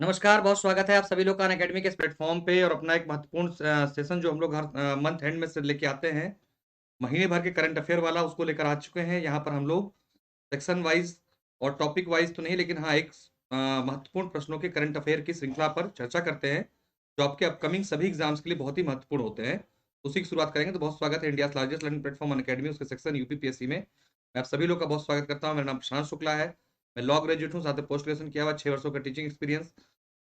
नमस्कार, बहुत स्वागत है आप सभी लोग का अनअकैडमी के इस प्लेटफ़ॉर्म पे और अपना एक महत्वपूर्ण सेशन जो हम लोग हर मंथ एंड में से लेके आते हैं, महीने भर के करंट अफ़ेयर वाला उसको लेकर आ चुके हैं। यहाँ पर हम लोग सेक्शन वाइज़ और टॉपिक वाइज़ तो नहीं लेकिन हाँ, एक महत्वपूर्ण प्रश्नों के करंट अफ़ेयर की श्रृंखला पर चर्चा करते हैं, जो आपके अपकमिंग सभी एग्ज़ाम्स के लिए बहुत ही महत्वपूर्ण होते हैं। उसी की शुरुआत करेंगे तो बहुत स्वागत है India's largest learning platform Unacademy उसके सेक्शन यूपीपीएससी में। मैं आप सभी लोग का बहुत स्वागत करता हूँ। मेरा नाम प्रशांत शुक्ला है। मैं लॉ ग्रेजुएट हूँ, साथ में पोस्ट ग्रेजुएशन किया हुआ, 6 वर्षों का टीचिंग एक्सपीरियंस,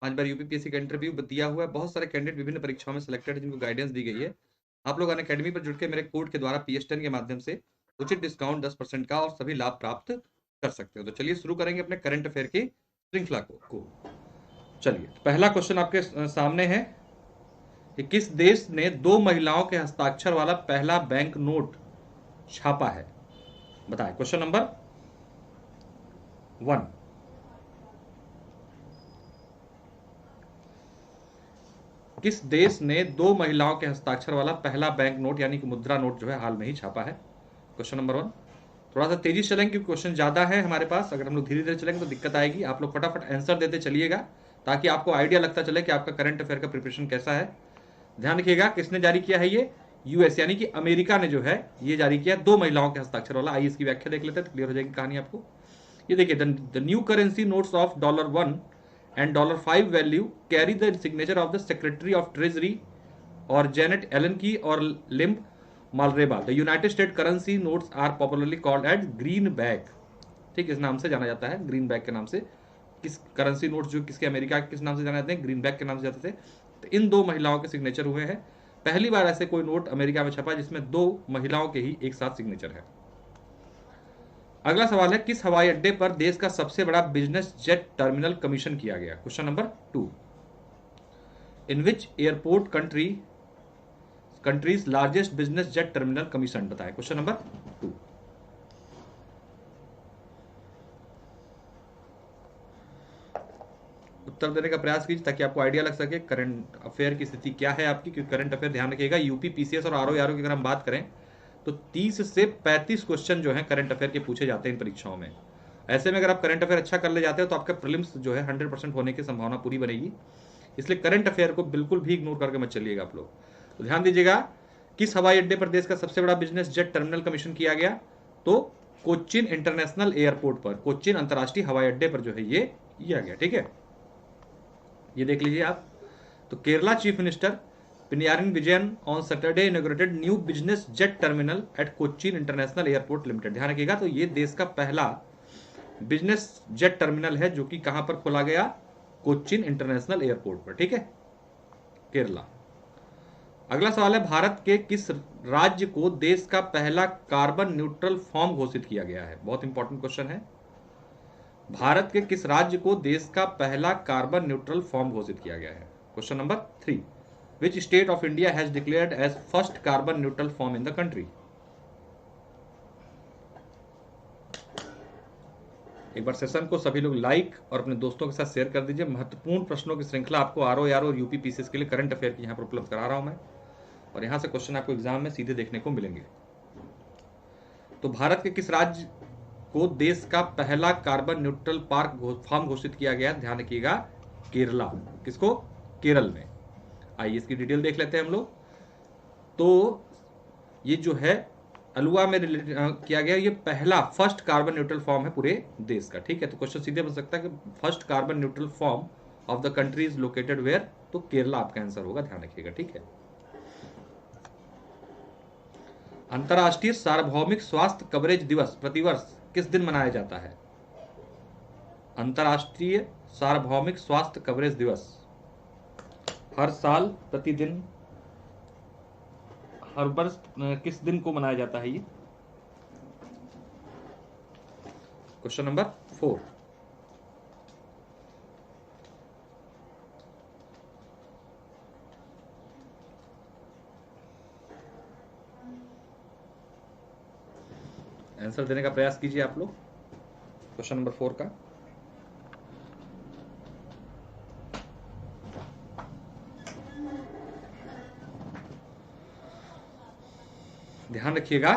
5 बार यूपीपीएससी का इंटरव्यू दिया हुआ है। बहुत सारे कैंडिडेट विभिन्न परीक्षाओं में सिलेक्टेड हैं जिनको गाइडेंस दी गई है। आप लोग अनअकैडमी पर जुड़ के मेरे कोड के द्वारा PS10 के माध्यम से उचित डिस्काउंट 10% का और सभी लाभ प्राप्त कर सकते हो। तो चलिए शुरू करेंगे अपने करंट अफेयर की श्रृंखला को। चलिए, पहला क्वेश्चन आपके सामने है कि किस देश ने 2 महिलाओं के हस्ताक्षर वाला पहला बैंक नोट छापा है? बताएं। क्वेश्चन नंबर 1, किस देश ने 2 महिलाओं के हस्ताक्षर वाला पहला बैंक नोट यानी कि मुद्रा नोट जो है हाल में ही छापा है? Question number 1। थोड़ा सा तेजी से चलेंगे क्योंकि क्वेश्चन ज़्यादा है हमारे पास। अगर हम लोग धीरे धीरे चलेंगे तो दिक्कत आएगी। आप लोग फटाफट आंसर देते चलिएगा ताकि आपको आइडिया लगता चले कि आपका करंट अफेयर का प्रिपरेशन कैसा है। ध्यान रखिएगा, किसने जारी किया है ये? यूएस यानी कि अमेरिका ने जो है ये जारी किया 2 महिलाओं के हस्ताक्षर वाला। आइए इसकी व्याख्या देख लेते हैं तो क्लियर हो जाएगी कहानी आपको। ये देखिए, the new currency notes of $1 and $5 value carry the signature of the secretary of treasury और जेनेट एलन की और Lynn Malerba. The United State currency notes are popularly called as greenback. ठीक, इस नाम से जाना जाता है, ग्रीन बैग के नाम से। किस करेंसी नोट्स जो किसके अमेरिका के किस नाम से जाने जाते हैं? ग्रीन बैग के नाम से जाते थे। तो इन 2 महिलाओं के सिग्नेचर हुए हैं। पहली बार ऐसे कोई नोट अमेरिका में छपा जिसमें 2 महिलाओं के ही एक साथ सिग्नेचर है। अगला सवाल है, किस हवाई अड्डे पर देश का सबसे बड़ा बिजनेस जेट टर्मिनल कमीशन किया गया? Question number 2। In which airport countries largest business jet terminal commission? बताएं। Question number 2। उत्तर देने का प्रयास कीजिए ताकि आपको आइडिया लग सके करंट अफेयर की स्थिति क्या है आपकी। क्योंकि करंट अफेयर ध्यान रखिएगा, यूपी पीसीएस और आरओ की अगर हम बात करें तो 30 से 35 क्वेश्चन जो है करंट अफेयर के पूछे जाते हैं इन परीक्षाओं में। ऐसे में अगर आप करंट अफेयर अच्छा कर ले जाते हो तो आपका प्रीलिम्स जो है 100% होने की संभावना पूरी बनेगी। इसलिए करंट अफेयर को बिल्कुल भी इग्नोर करके मत चलिएगा आप लोग। तो ध्यान दीजिएगा, किस हवाई अड्डे पर देश का सबसे बड़ा बिजनेस जेट टर्मिनल कमीशन किया गया? तो कोच्चिन इंटरनेशनल एयरपोर्ट पर, कोच्चिन अंतर्राष्ट्रीय हवाई अड्डे पर जो है ये किया गया। ठीक है, ये देख लीजिए आप। तो Kerala chief minister Pinarayi Vijayan on Saturday inaugurated new business jet terminal at Cochin international airport limited. ध्यान रखिएगा, तो ये देश का पहला बिजनेस जेट टर्मिनल है जो कि कहां पर खोला गया? कोच्चिन इंटरनेशनल एयरपोर्ट पर। ठीक है, केरला। अगला सवाल है, भारत के किस राज्य को देश का पहला कार्बन न्यूट्रल फॉर्म घोषित किया गया है? बहुत इंपॉर्टेंट क्वेश्चन है। भारत के किस राज्य को देश का पहला कार्बन न्यूट्रल फॉर्म घोषित किया गया है? Question number 3। Which state of India has declared as first carbon neutral form in the country? एक बार सेशन को सभी लोग लाइक और अपने दोस्तों के साथ शेयर कर दीजिए। महत्वपूर्ण प्रश्नों की श्रृंखला आपको आरओ और यूपी पीसीएस के लिए करंट अफेयर की यहाँ पर उपलब्ध करा रहा हूं मैं, और यहाँ से क्वेश्चन आपको एग्जाम में सीधे देखने को मिलेंगे। तो भारत के किस राज्य को देश का पहला कार्बन न्यूट्रल पार्क फॉर्म घोषित किया गया? ध्यान रखिएगा, केरला। किसको? केरल में। आइए इसकी डिटेल देख लेते हैं हम लोग। तो ये जो है अलुआ में किया गया, ये पहला फर्स्ट कार्बन न्यूट्रल फॉर्म है पूरे देश का। ठीक है, तो क्वेश्चन सीधे बन सकता है कि first carbon neutral form of the country is located where? तो केरला आपका आंसर होगा, ध्यान रखिएगा। ठीक है, अंतर्राष्ट्रीय सार्वभौमिक स्वास्थ्य कवरेज दिवस प्रतिवर्ष किस दिन मनाया जाता है? अंतर्राष्ट्रीय सार्वभौमिक स्वास्थ्य कवरेज दिवस हर साल प्रतिदिन हर वर्ष किस दिन को मनाया जाता है ये? Question number 4। आंसर देने का प्रयास कीजिए आप लोग क्वेश्चन नंबर 4 का। ध्यान रखिएगा,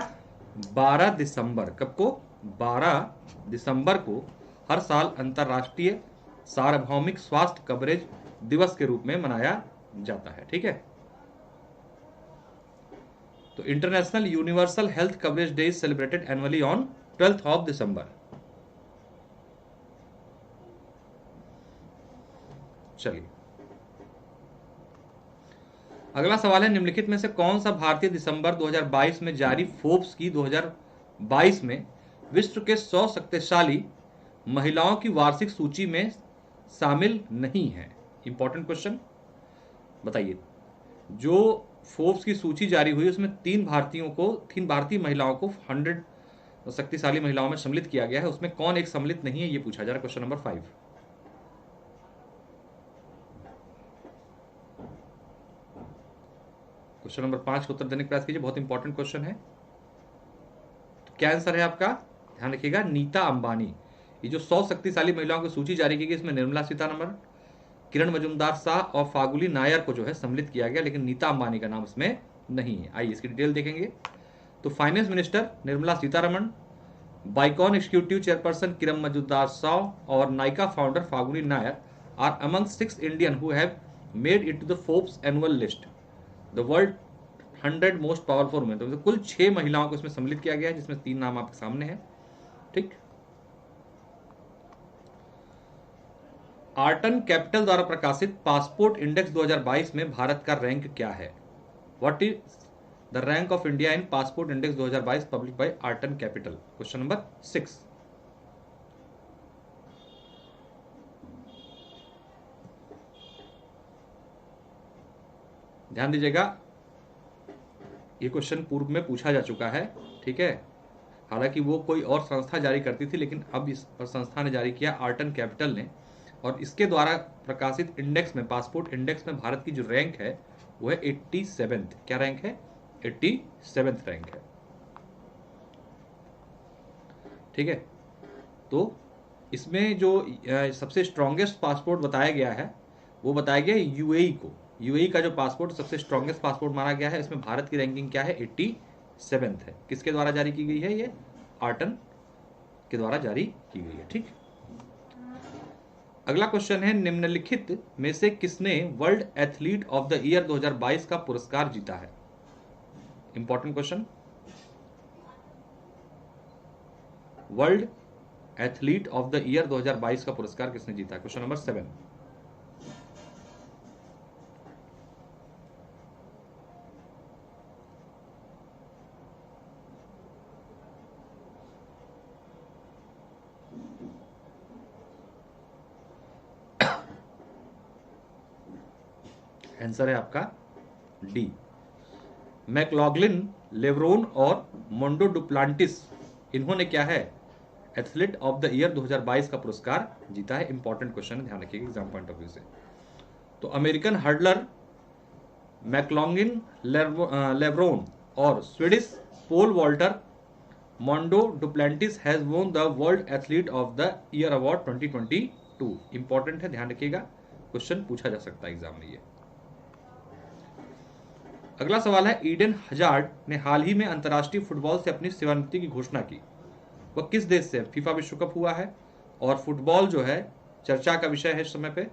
12 दिसंबर, कब को? 12 दिसंबर को हर साल अंतर्राष्ट्रीय सार्वभौमिक स्वास्थ्य कवरेज दिवस के रूप में मनाया जाता है। ठीक है, तो international universal health coverage day is celebrated annually on 12th of December. चलिए, अगला सवाल है, निम्नलिखित में से कौन सा भारतीय दिसंबर 2022 में जारी फोर्ब्स की 2022 में विश्व के 100 शक्तिशाली महिलाओं की वार्षिक सूची में शामिल नहीं है? इंपॉर्टेंट क्वेश्चन, बताइए। जो फोर्ब्स की सूची जारी हुई उसमें 3 भारतीय महिलाओं को 100 शक्तिशाली महिलाओं में सम्मिलित किया गया है, उसमें कौन एक सम्मिलित नहीं है, ये पूछा जा रहा है। Question number 5। क्वेश्चन नंबर 5 का उत्तर देने का प्रयास कीजिए, बहुत इंपॉर्टेंट क्वेश्चन है। तो क्या आंसर है आपका? ध्यान रखिएगा, नीता अंबानी। ये जो 100 शक्तिशाली महिलाओं की सूची जारी की गई, इसमें निर्मला सीतारमण, किरण मजूमदार शाह और फागुली नायर को जो है सम्मिलित किया गया, लेकिन नीता अंबानी का नाम इसमें नहीं है। आइए इसकी डिटेल देखेंगे। तो finance minister Nirmala Sitharaman, Biocon executive chairperson Kiran Mazumdar Shaw और Nykaa founder Falguni Nayar are among 6 Indian who have made it to the Forbes annual list the world 100 most powerful women. तो कुल 6 महिलाओं को इसमें सम्मिलित किया गया है, जिसमें 3 नाम आपके सामने हैं। ठीक, आर्टन कैपिटल द्वारा प्रकाशित पासपोर्ट इंडेक्स 2022 में भारत का रैंक क्या है? What is the rank of India in passport index 2022 publish by Arton capital? Question number 6। ध्यान दीजिएगा, ये क्वेश्चन पूर्व में पूछा जा चुका है। ठीक है, हालांकि वो कोई और संस्था जारी करती थी, लेकिन अब इस संस्था ने जारी किया, आर्टन कैपिटल ने, और इसके द्वारा प्रकाशित इंडेक्स में, पासपोर्ट इंडेक्स में भारत की जो रैंक है वो है 87th। क्या रैंक है? 87th रैंक है। ठीक है, तो इसमें जो सबसे स्ट्रॉन्गेस्ट पासपोर्ट बताया गया है वो बताया गया यूएई को। यूएई का जो पासपोर्ट सबसे स्ट्रॉन्गेस्ट पासपोर्ट माना गया है। इसमें भारत की रैंकिंग क्या है? 87th है। किसके द्वारा जारी की गई है? ये आर्टन के द्वारा जारी की गई है। ठीक, अगला क्वेश्चन है, निम्नलिखित में से किसने world athlete of the year 2022 का पुरस्कार जीता है? Important question, world athlete of the year 2022 का पुरस्कार किसने जीता है? Question number 7। आंसर है आपका डी, मैकलॉगलिन, लेब्रोन और मोंडो डुप्लांटिस। इन्होंने क्या है? एथलीट ऑफ द ईयर 2022 का पुरस्कार जीता है। इंपॉर्टेंट क्वेश्चन है, ध्यान रखिएगा एग्जाम पॉइंट ऑफ व्यू से। तो अमेरिकन हर्डलर मैकलॉगिन, लेब्रोन और Swedish pole vaulter Mondo Duplantis has won the world athlete of the year award 2022। Important है, ध्यान रखिएगा, क्वेश्चन पूछा जा सकता है एग्जाम में ये। अगला सवाल है, ईडन हजार्ड ने हाल ही में अंतर्राष्ट्रीय फुटबॉल से अपनी सेवानिवृत्ति की घोषणा की। वह किस देश से? फीफा विश्व कप हुआ है और फुटबॉल जो है चर्चा का विषय है इस समय पे,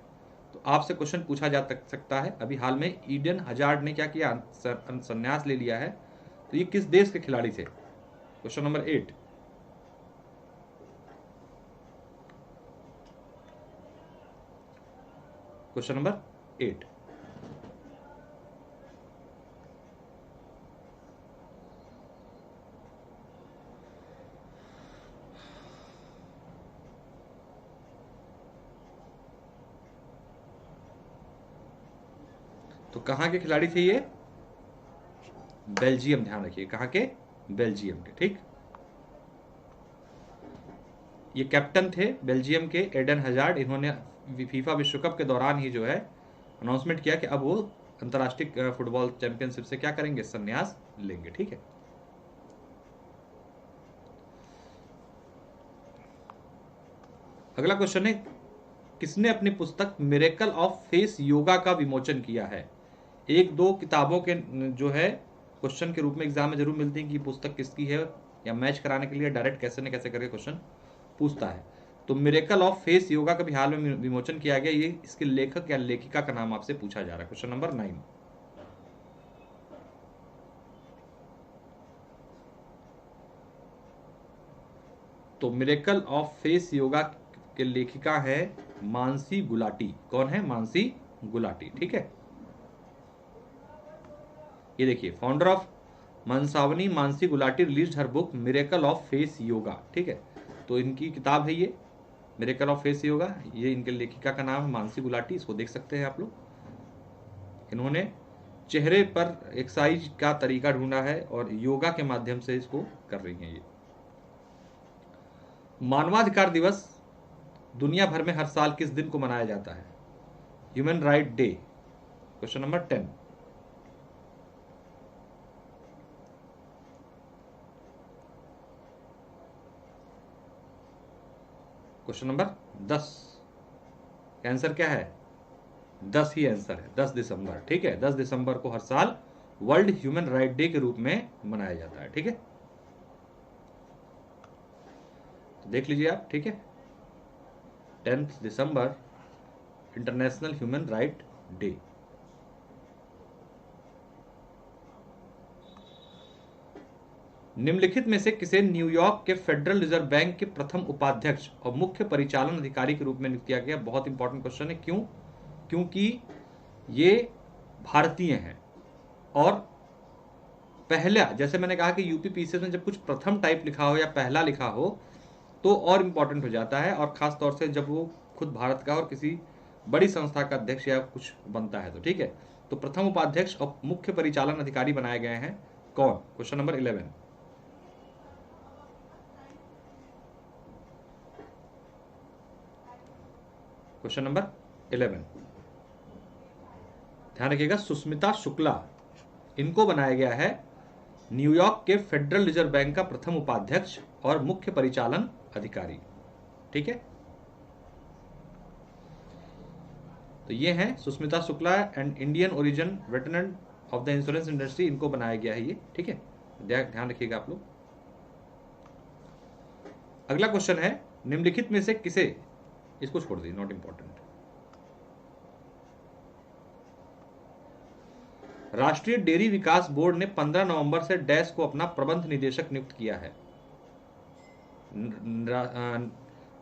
तो आपसे क्वेश्चन पूछा जा सकता है। अभी हाल में ईडन हजार्ड ने क्या किया? संन्यास ले लिया है। तो ये किस देश के खिलाड़ी थे? Question number 8। Question number 8। तो कहां के खिलाड़ी थे ये? बेल्जियम। ध्यान रखिए, कहां के? बेल्जियम के। ठीक, ये कैप्टन थे बेल्जियम के, एडन हजार्ड। इन्होंने फीफा विश्व कप के दौरान ही जो है अनाउंसमेंट किया कि अब वो अंतर्राष्ट्रीय फुटबॉल चैंपियनशिप से क्या करेंगे? संन्यास लेंगे। ठीक है, अगला क्वेश्चन है, किसने अपनी पुस्तक मिरेकल ऑफ फेस योगा का विमोचन किया है? 1-2 किताबों के जो है क्वेश्चन के रूप में एग्जाम में जरूर मिलती है कि पुस्तक किसकी है, या मैच कराने के लिए डायरेक्ट कैसे न कैसे करके क्वेश्चन पूछता है। तो मिरेकल ऑफ फेस योगा का भी हाल में विमोचन किया गया। ये इसके लेखक या लेखिका का नाम आपसे पूछा जा रहा है। Question number 9। तो मिरेकल ऑफ फेस योगा के लेखिका है मानसी गुलाटी। कौन है? मानसी गुलाटी। ठीक है, ये देखिए, founder of Mansavani Mansi Gulati release her book miracle of face yoga. ठीक है, तो इनकी किताब है ये मिरेकल ऑफ फेस योगा। ये इनके लेखिका का नाम है मानसी गुलाटी। इसको देख सकते हैं आप लोग। इन्होंने चेहरे पर एक्सरसाइज का तरीका ढूंढा है और योगा के माध्यम से इसको कर रही हैं ये। मानवाधिकार दिवस दुनिया भर में हर साल किस दिन को मनाया जाता है? Human right day. Question number 10। Question number 10। Answer क्या है? 10 ही आंसर है, 10 दिसंबर। ठीक है, 10 दिसंबर को हर साल वर्ल्ड ह्यूमन राइट डे के रूप में मनाया जाता है। ठीक है, तो देख लीजिए आप। ठीक है, 10 दिसंबर इंटरनेशनल ह्यूमन राइट डे। निम्नलिखित में से किसे न्यूयॉर्क के फेडरल रिजर्व बैंक के प्रथम उपाध्यक्ष और मुख्य परिचालन अधिकारी के रूप में नियुक्त किया गया? बहुत इंपॉर्टेंट क्वेश्चन है। क्यों? क्योंकि ये भारतीय हैं और पहला, जैसे मैंने कहा कि यूपी पीसीएस में जब कुछ प्रथम टाइप लिखा हो या पहला लिखा हो तो और इंपॉर्टेंट हो जाता है, और खास तौर से जब वो खुद भारत का और किसी बड़ी संस्था का अध्यक्ष या कुछ बनता है तो। ठीक है, तो प्रथम उपाध्यक्ष और मुख्य परिचालन अधिकारी बनाए गए हैं कौन? Question number 11। क्वेश्चन नंबर 11 ध्यान रखिएगा, सुष्मिता शुक्ला, इनको बनाया गया है न्यूयॉर्क के फेडरल रिजर्व बैंक का प्रथम उपाध्यक्ष और मुख्य परिचालन अधिकारी। ठीक है, तो ये हैं Sushmita Shukla and Indian origin veteran of the insurance industry, इनको बनाया गया है ये। ठीक है, ध्यान रखिएगा आप लोग। अगला क्वेश्चन है, निम्नलिखित में से किसे, इसको छोड़ दीजिए, नॉट इंपॉर्टेंट। राष्ट्रीय डेयरी विकास बोर्ड ने 15 नवंबर से डैश को अपना प्रबंध निदेशक नियुक्त किया है?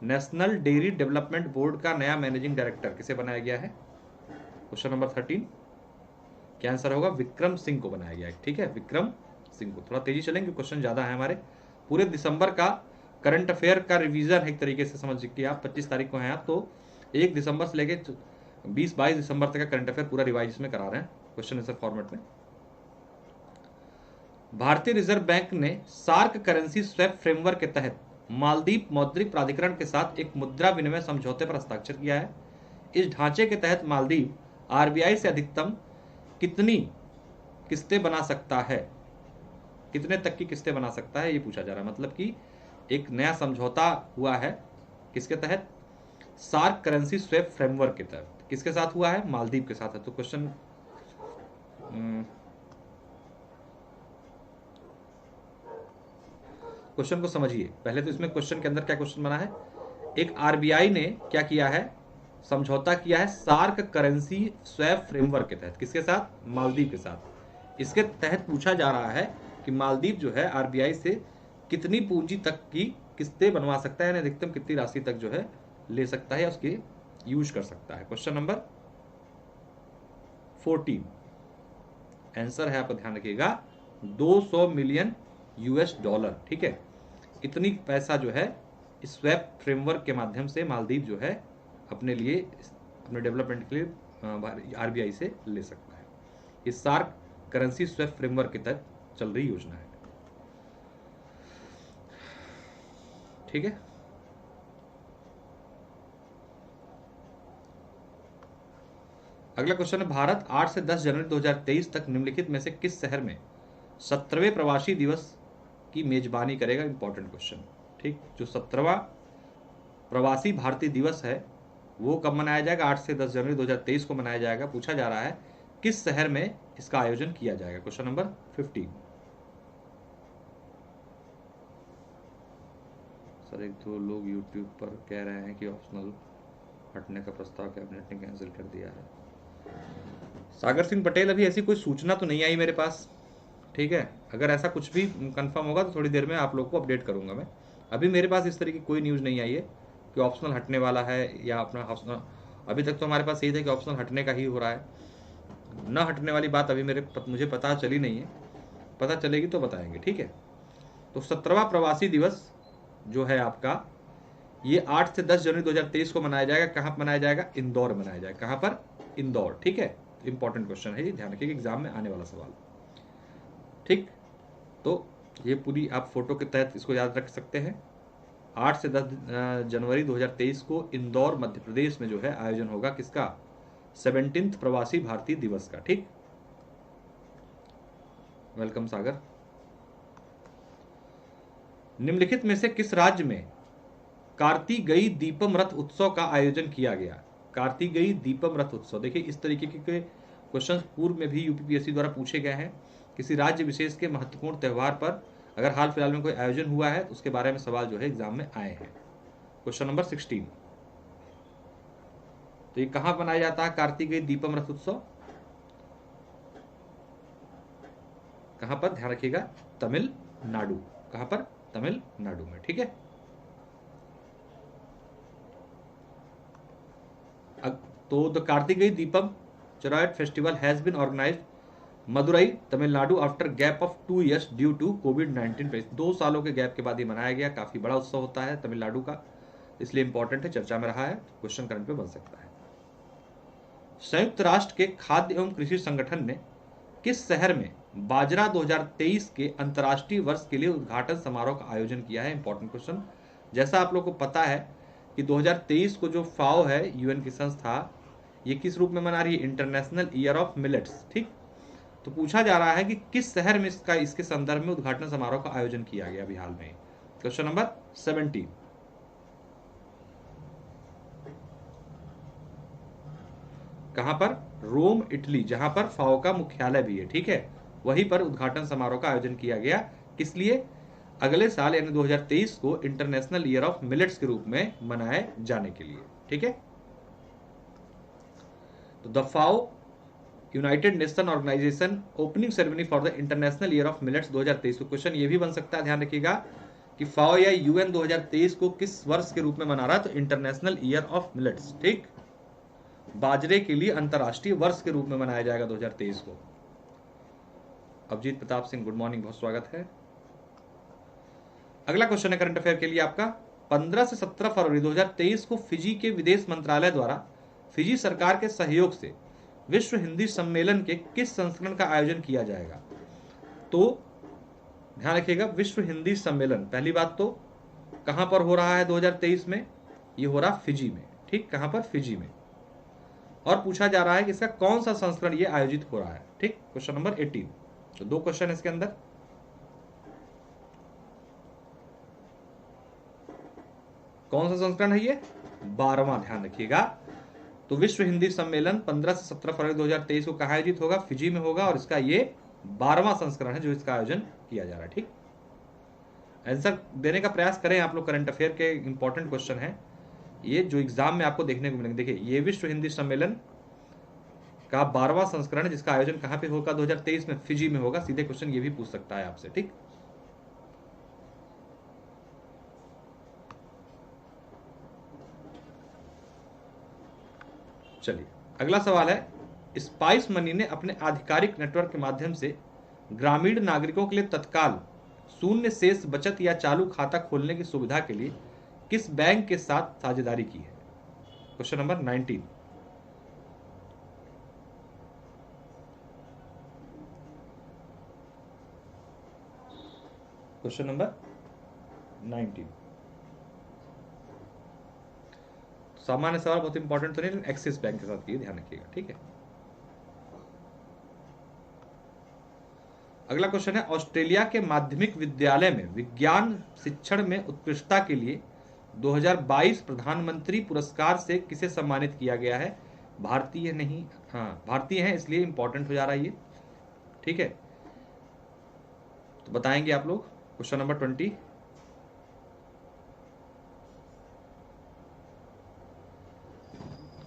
नेशनल डेयरी डेवलपमेंट बोर्ड का नया मैनेजिंग डायरेक्टर किसे बनाया गया है? Question number 13। क्या आंसर होगा? विक्रम सिंह को बनाया गया है। ठीक है, विक्रम सिंह को। थोड़ा तेजी चलेंगे, क्वेश्चन ज्यादा है हमारे। पूरे दिसंबर का करंट अफेयर का रिवीजन एक तरीके से समझ लीजिए आप। 25 तारीख को हैं आप, तो 1 दिसंबर से लेके 20-22 दिसंबर तक का करंट अफेयर पूरा रिवाइज में करा रहे हैं क्वेश्चन आंसर फॉर्मेट में। भारतीय रिजर्व बैंक ने सार्क करेंसी स्वैप फ्रेमवर्क के तहत मालदीव मौद्रिक प्राधिकरण के साथ एक मुद्रा विनिमय समझौते पर हस्ताक्षर किया है। इस ढांचे के तहत मालदीव आरबीआई से अधिकतम कितनी किस्तें बना सकता है? कितने तक की किस्तें बना सकता है ये पूछा जा रहा है। मतलब कि एक नया समझौता हुआ है, किसके तहत? सार्क करेंसी स्वैप फ्रेमवर्क के तहत। किसके साथ हुआ है? मालदीव के साथ है। तो क्वेश्चन को समझिए पहले। तो इसमें क्वेश्चन के अंदर क्या क्वेश्चन बना है? एक आरबीआई ने क्या किया है? समझौता किया है सार्क करेंसी स्वैप फ्रेमवर्क के तहत। किसके साथ? मालदीव के साथ। इसके तहत पूछा जा रहा है कि मालदीव जो है आरबीआई से कितनी पूंजी तक की किस्तें बनवा सकता है, यानी अधिकतम कितनी राशि तक जो है ले सकता है या उसकी यूज कर सकता है। क्वेश्चन नंबर 14 आंसर है, आप ध्यान रखिएगा, 200 मिलियन यूएस डॉलर। ठीक है, इतनी पैसा जो है इस स्वैप फ्रेमवर्क के माध्यम से मालदीव जो है अपने लिए, अपने डेवलपमेंट के लिए आरबीआई से ले सकता है। इस सार्क करेंसी स्वैप फ्रेमवर्क के तहत चल रही योजना है। ठीक है, अगला क्वेश्चन है, भारत 8 से 10 जनवरी 2023 तक निम्नलिखित में से किस शहर में 17वें प्रवासी दिवस की मेजबानी करेगा? Important question. ठीक, जो 17वां प्रवासी भारतीय दिवस है वो कब मनाया जाएगा? 8 से 10 जनवरी 2023 को मनाया जाएगा। पूछा जा रहा है किस शहर में इसका आयोजन किया जाएगा? Question number 15। सर एक दो लोग यूट्यूब पर कह रहे हैं कि ऑप्शनल हटने का प्रस्ताव कैबिनेट ने कैंसिल कर दिया है। सागर सिंह पटेल, अभी ऐसी कोई सूचना तो नहीं आई मेरे पास, ठीक है। अगर ऐसा कुछ भी कंफर्म होगा तो थोड़ी देर में आप लोग को अपडेट करूंगा मैं। अभी मेरे पास इस तरह की कोई न्यूज़ नहीं आई है कि ऑप्शनल हटने वाला है या अपना ऑप्शनल। अभी तक तो हमारे पास यही था कि ऑप्शनल हटने का ही हो रहा है, न हटने वाली बात अभी मुझे पता चली नहीं है। पता चलेगी तो बताएंगे, ठीक है। तो 17वां प्रवासी दिवस जो है आपका, ये 8 से 10 जनवरी 2023 को मनाया जाएगा। कहाँ मनाया जाएगा? इंदौर मनाया जाएगा। कहाँ पर? इंदौर, ठीक है। इंपॉर्टेंट क्वेश्चन है ये, ध्यान रखिएगा, एग्जाम में आने वाला सवाल, ठीक। तो ये पूरी आप फोटो के तहत इसको याद रख सकते हैं। 8 से 10 जनवरी 2023 को इंदौर मध्य प्रदेश में जो है आयोजन होगा किसका? 17th प्रवासी भारतीय दिवस का, ठीक। वेलकम सागर। निम्नलिखित में से किस राज्य में कार्तिकेयी दीपम रथ उत्सव का आयोजन किया गया? कार्तिकेयी दीपम रथ उत्सव, देखिए इस तरीके के क्वेश्चन पूर्व में भी यूपीपीएससी द्वारा पूछे गए हैं। किसी राज्य विशेष के महत्वपूर्ण त्यौहार पर अगर हाल फिलहाल में कोई आयोजन हुआ है तो उसके बारे में सवाल जो है एग्जाम में आए हैं। क्वेश्चन नंबर 16, तो ये कहां मनाया जाता है कार्तिकेय दीपम रथ उत्सव? कहां पर? ध्यान रखिएगा, तमिलनाडु। कहां पर? तमिलनाडु में, ठीक है। तो the Karthikeya Deepam chariot festival has been organised Madurai, Tamil Nadu after gap of 2 years due to कोविड-19। 2 सालों के गैप के बाद ये मनाया गया। काफी बड़ा उत्सव होता है तमिलनाडु का, इसलिए इंपॉर्टेंट है, चर्चा में रहा है, क्वेश्चन करंट पे बन सकता है। संयुक्त राष्ट्र के खाद्य एवं कृषि संगठन ने किस शहर में बाजरा 2023 के अंतर्राष्ट्रीय वर्ष के लिए उद्घाटन समारोह का आयोजन किया है? Important question. जैसा आप लोग को पता है कि 2023 को जो फाओ है, यूएन की संस्था, ये किस रूप में मना रही है? इंटरनेशनल ईयर ऑफ मिलेट्स, ठीक। तो पूछा जा रहा है कि किस शहर में इसके संदर्भ में उद्घाटन समारोह का आयोजन किया गया अभी हाल में। क्वेश्चन नंबर 17, कहां पर? रोम, इटली, जहां पर फाओ का मुख्यालय भी है, ठीक है। वहीं पर उद्घाटन समारोह का आयोजन किया गया। किस लिए? अगले साल यानी 2023 को इंटरनेशनल ईयर ऑफ मिलेट्स के रूप में मनाए जाने के लिए, ठीक है। तो the FAO United Nation organisation opening ceremony for the international year of millets 2023। तो क्वेश्चन ये भी बन सकता है, ध्यान रखिएगा कि फाओ या यूएन 2023 को किस वर्ष के रूप में मना रहा है? तो इंटरनेशनल ईयर ऑफ मिलेट्स, ठीक। बाजरे के लिए अंतरराष्ट्रीय वर्ष के रूप में मनाया जाएगा 2023 को। अभिजीत प्रताप सिंह, गुड मॉर्निंग, बहुत स्वागत है। अगला क्वेश्चन है करंट अफेयर के लिए आपका, 15 से 17 फरवरी 2023 को फिजी के विदेश मंत्रालय द्वारा फिजी सरकार के सहयोग से विश्व हिंदी सम्मेलन के किस संस्करण का आयोजन किया जाएगा? तो ध्यान रखिएगा, विश्व हिंदी सम्मेलन, पहली बात तो कहां पर हो रहा है 2023 में? ये हो रहा फिजी में, ठीक। कहां पर? फिजी में। और पूछा जा रहा है कि इसका कौन सा संस्करण ये आयोजित हो रहा है, ठीक। Question number 18। तो 2 क्वेश्चन है इसके अंदर। कौन सा संस्करण है ये? 12वां, ध्यान रखिएगा। तो विश्व हिंदी सम्मेलन 15 से 17 फरवरी 2023 को कहाँ आयोजित होगा? फिजी में होगा, और इसका ये 12वां संस्करण है जो इसका आयोजन किया जा रहा है, ठीक। आंसर देने का प्रयास करें आप लोग, करंट अफेयर के इंपॉर्टेंट क्वेश्चन है ये जो एग्जाम में आपको देखने को मिलेंगे। देखिए, ये विश्व हिंदी सम्मेलन का 12वां संस्करण है जिसका आयोजन कहां पे होगा? 2023 में फिजी में होगा। सीधे क्वेश्चन ये भी पूछ सकता है आपसे, ठीक। चलिए, अगला सवाल है, स्पाइस मनी ने अपने आधिकारिक नेटवर्क के माध्यम से ग्रामीण नागरिकों के लिए तत्काल शून्य शेष बचत या चालू खाता खोलने की सुविधा के लिए किस बैंक के साथ साझेदारी की है? Question number 19। क्वेश्चन नंबर 19, सामान्य सवाल, बहुत इंपॉर्टेंट तो नहीं, लेकिन एक्सिस बैंक के साथ की, ध्यान रखिएगा, ठीक है। अगला क्वेश्चन है, ऑस्ट्रेलिया के माध्यमिक विद्यालय में विज्ञान शिक्षण में उत्कृष्टता के लिए 2022 प्रधानमंत्री पुरस्कार से किसे सम्मानित किया गया है? भारतीय नहीं, हाँ भारतीय है, इसलिए इंपॉर्टेंट हो जा रहा है ये, ठीक है। तो बताएंगे आप लोग। क्वेश्चन नंबर 20,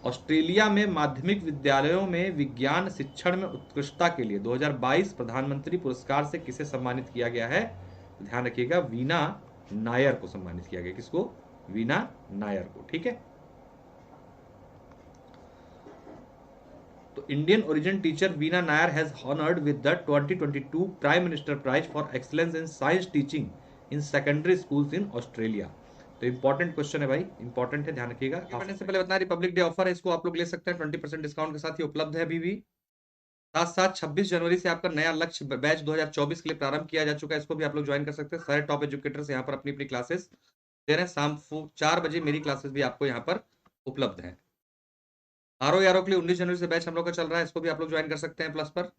ऑस्ट्रेलिया में माध्यमिक विद्यालयों में विज्ञान शिक्षण में उत्कृष्टता के लिए 2022 प्रधानमंत्री पुरस्कार से किसे सम्मानित किया गया है? ध्यान रखिएगा, वीना नायर को सम्मानित किया गया। किसको? वीना नायर को। ठीक है, तो Indian origin teacher Veena Nair has honoured with the 2022 prime minister prize for excellence in science teaching in secondary schools in Australia. तो इंपॉर्टेंट क्वेश्चन है भाई, इंपॉर्टेंट है, ध्यान रखिएगा। पढ़ने से पहले बता, रिपब्लिक डे ऑफर है, इसको आप लोग ले सकते हैं 20% डिस्काउंट के साथ, ये उपलब्ध है अभी भी। साथ साथ 26 जनवरी से आपका नया लक्ष्य बैच 2024 के लिए प्रारंभ किया जा चुका है, इसको भी आप लोग ज्वाइन कर सकते हैं। सारे टॉप एजुकेटर्स यहाँ पर अपनी अपनी क्लासेस दे रहे हैं। शाम 4 बजे मेरी क्लासेस भी आपको यहाँ पर उपलब्ध है। आरओ के लिए 19 जनवरी से बैच हम लोग का चल रहा है, इसको भी आप लोग ज्वाइन कर सकते हैं प्लस पर।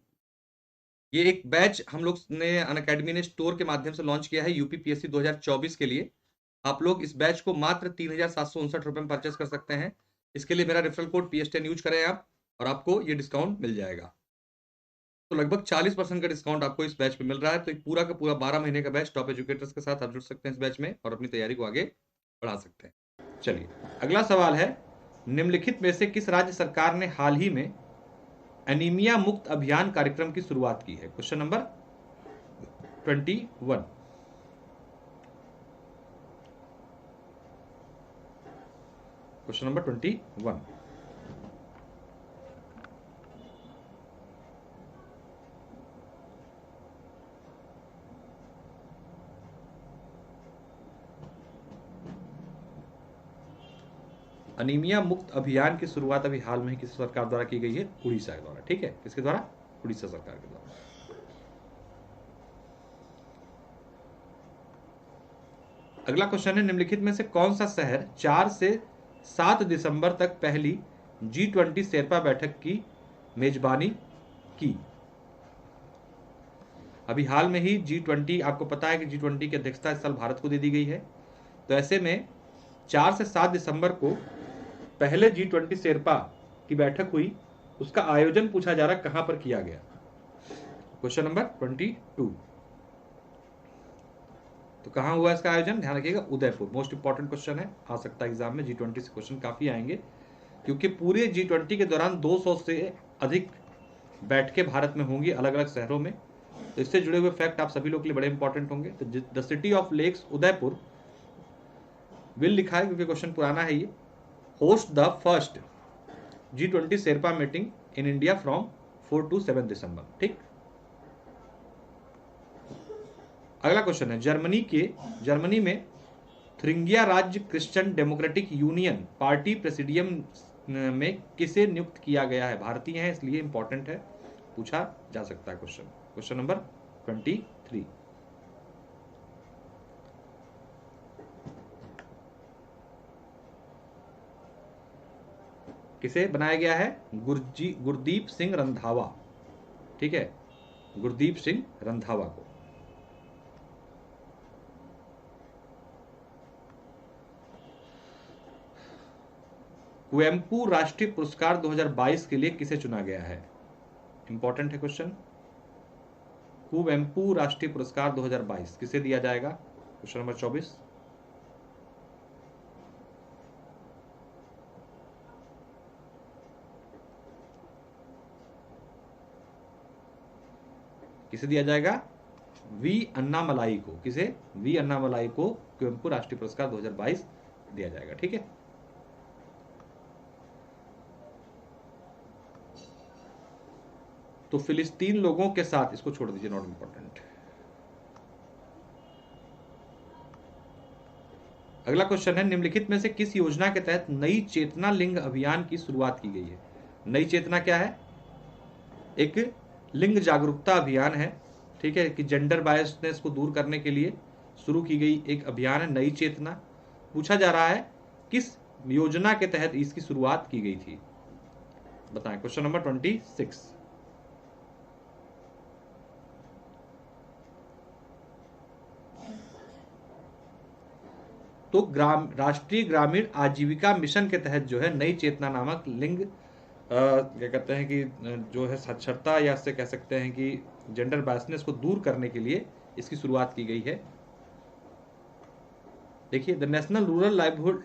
ये एक बैच हम लोग ने अनअकैडमी ने स्टोर के माध्यम से लॉन्च किया है यूपीपीएससी 2024 के लिए। आप लोग इस बैच को मात्र 3,759 रुपए में परचेस कर सकते हैं। इसके लिए मेरा रेफरल कोड PS10 यूज करें आप, और आपको ये डिस्काउंट मिल जाएगा। तो लगभग 40% का डिस्काउंट आपको इस बैच पे मिल रहा है। तो एक पूरा का पूरा 12 महीने का बैच टॉप एजुकेटर्स के साथ आप जुड़ सकते हैं इस बैच में और अपनी तैयारी को आगे बढ़ा सकते हैं। चलिए, अगला सवाल है, निम्नलिखित में से किस राज्य सरकार ने हाल ही में एनीमिया मुक्त अभियान कार्यक्रम की शुरुआत की है? Question number 21। Question number 21। Anaemia मुक्त अभियान की शुरुआत अभी हाल में ही किस सरकार द्वारा की गई है? उड़ीसा के द्वारा। ठीक है, किसके द्वारा? उड़ीसा सरकार के द्वारा। अगला क्वेश्चन है, निम्नलिखित में से कौन सा शहर 4 से 7 दिसंबर तक पहली G20 शेरपा बैठक की मेजबानी की? अभी हाल में ही G20, आपको पता है कि G20 की अध्यक्षता इस साल भारत को दे दी गई है। तो ऐसे में 4 से 7 दिसंबर को पहले G20 शेरपा की बैठक हुई, उसका आयोजन पूछा जा रहा कहां पर किया गया? Question number 22। तो कहां हुआ इसका आयोजन? ध्यान रखिएगा, उदयपुर। मोस्ट इंपॉर्टेंट क्वेश्चन है, आ सकता है एग्जाम में। G20 से क्वेश्चन काफी आएंगे, क्योंकि पूरे G20 के दौरान 200 से अधिक बैठकें भारत में होंगी अलग अलग शहरों में। तो इससे जुड़े हुए फैक्ट आप सभी लोग के लिए बड़े इंपॉर्टेंट होंगे। तो the city of lakes Udaipur will लिखा है, क्योंकि क्वेश्चन पुराना है ये। Host the first G20 sherpa meeting in India from 4 to 7 December. ठीक, अगला क्वेश्चन है, जर्मनी में थ्रिंगिया राज्य Christian Democratic Union party presidium में किसे नियुक्त किया गया है? भारतीय है इसलिए इंपॉर्टेंट है, पूछा जा सकता है क्वेश्चन। Question number 23। किसे बनाया गया है? गुरदीप सिंह रंधावा। ठीक है, गुरदीप सिंह रंधावा को। कुवेम्पू राष्ट्रीय पुरस्कार 2022 के लिए किसे चुना गया है? इंपॉर्टेंट है क्वेश्चन। कुवेम्पू राष्ट्रीय पुरस्कार 2022 किसे दिया जाएगा? Question number 24। किसे दिया जाएगा? वी अन्नामलाई को। किसे? वी अन्नामलाई को कुवेम्पू राष्ट्रीय पुरस्कार 2022 दिया जाएगा। ठीक है, तो फिलिस्तीन लोगों के साथ, इसको छोड़ दीजिए, नॉट इंपॉर्टेंट। अगला क्वेश्चन है, निम्नलिखित में से किस योजना के तहत नई चेतना लिंग अभियान की शुरुआत की गई है? नई चेतना क्या है? एक लिंग जागरूकता अभियान है। ठीक है, कि जेंडर बायसनेस को दूर करने के लिए शुरू की गई एक अभियान है नई चेतना। पूछा जा रहा है किस योजना के तहत इसकी शुरुआत की गई थी? बताएं। Question number 26। तो राष्ट्रीय ग्रामीण आजीविका मिशन के तहत जो है नई चेतना नामक लिंग क्या कहते हैं कि जो है साक्षरता, या इससे कह सकते हैं कि जेंडर बायसनेस को दूर करने के लिए इसकी शुरुआत की गई है। देखिए, the national rural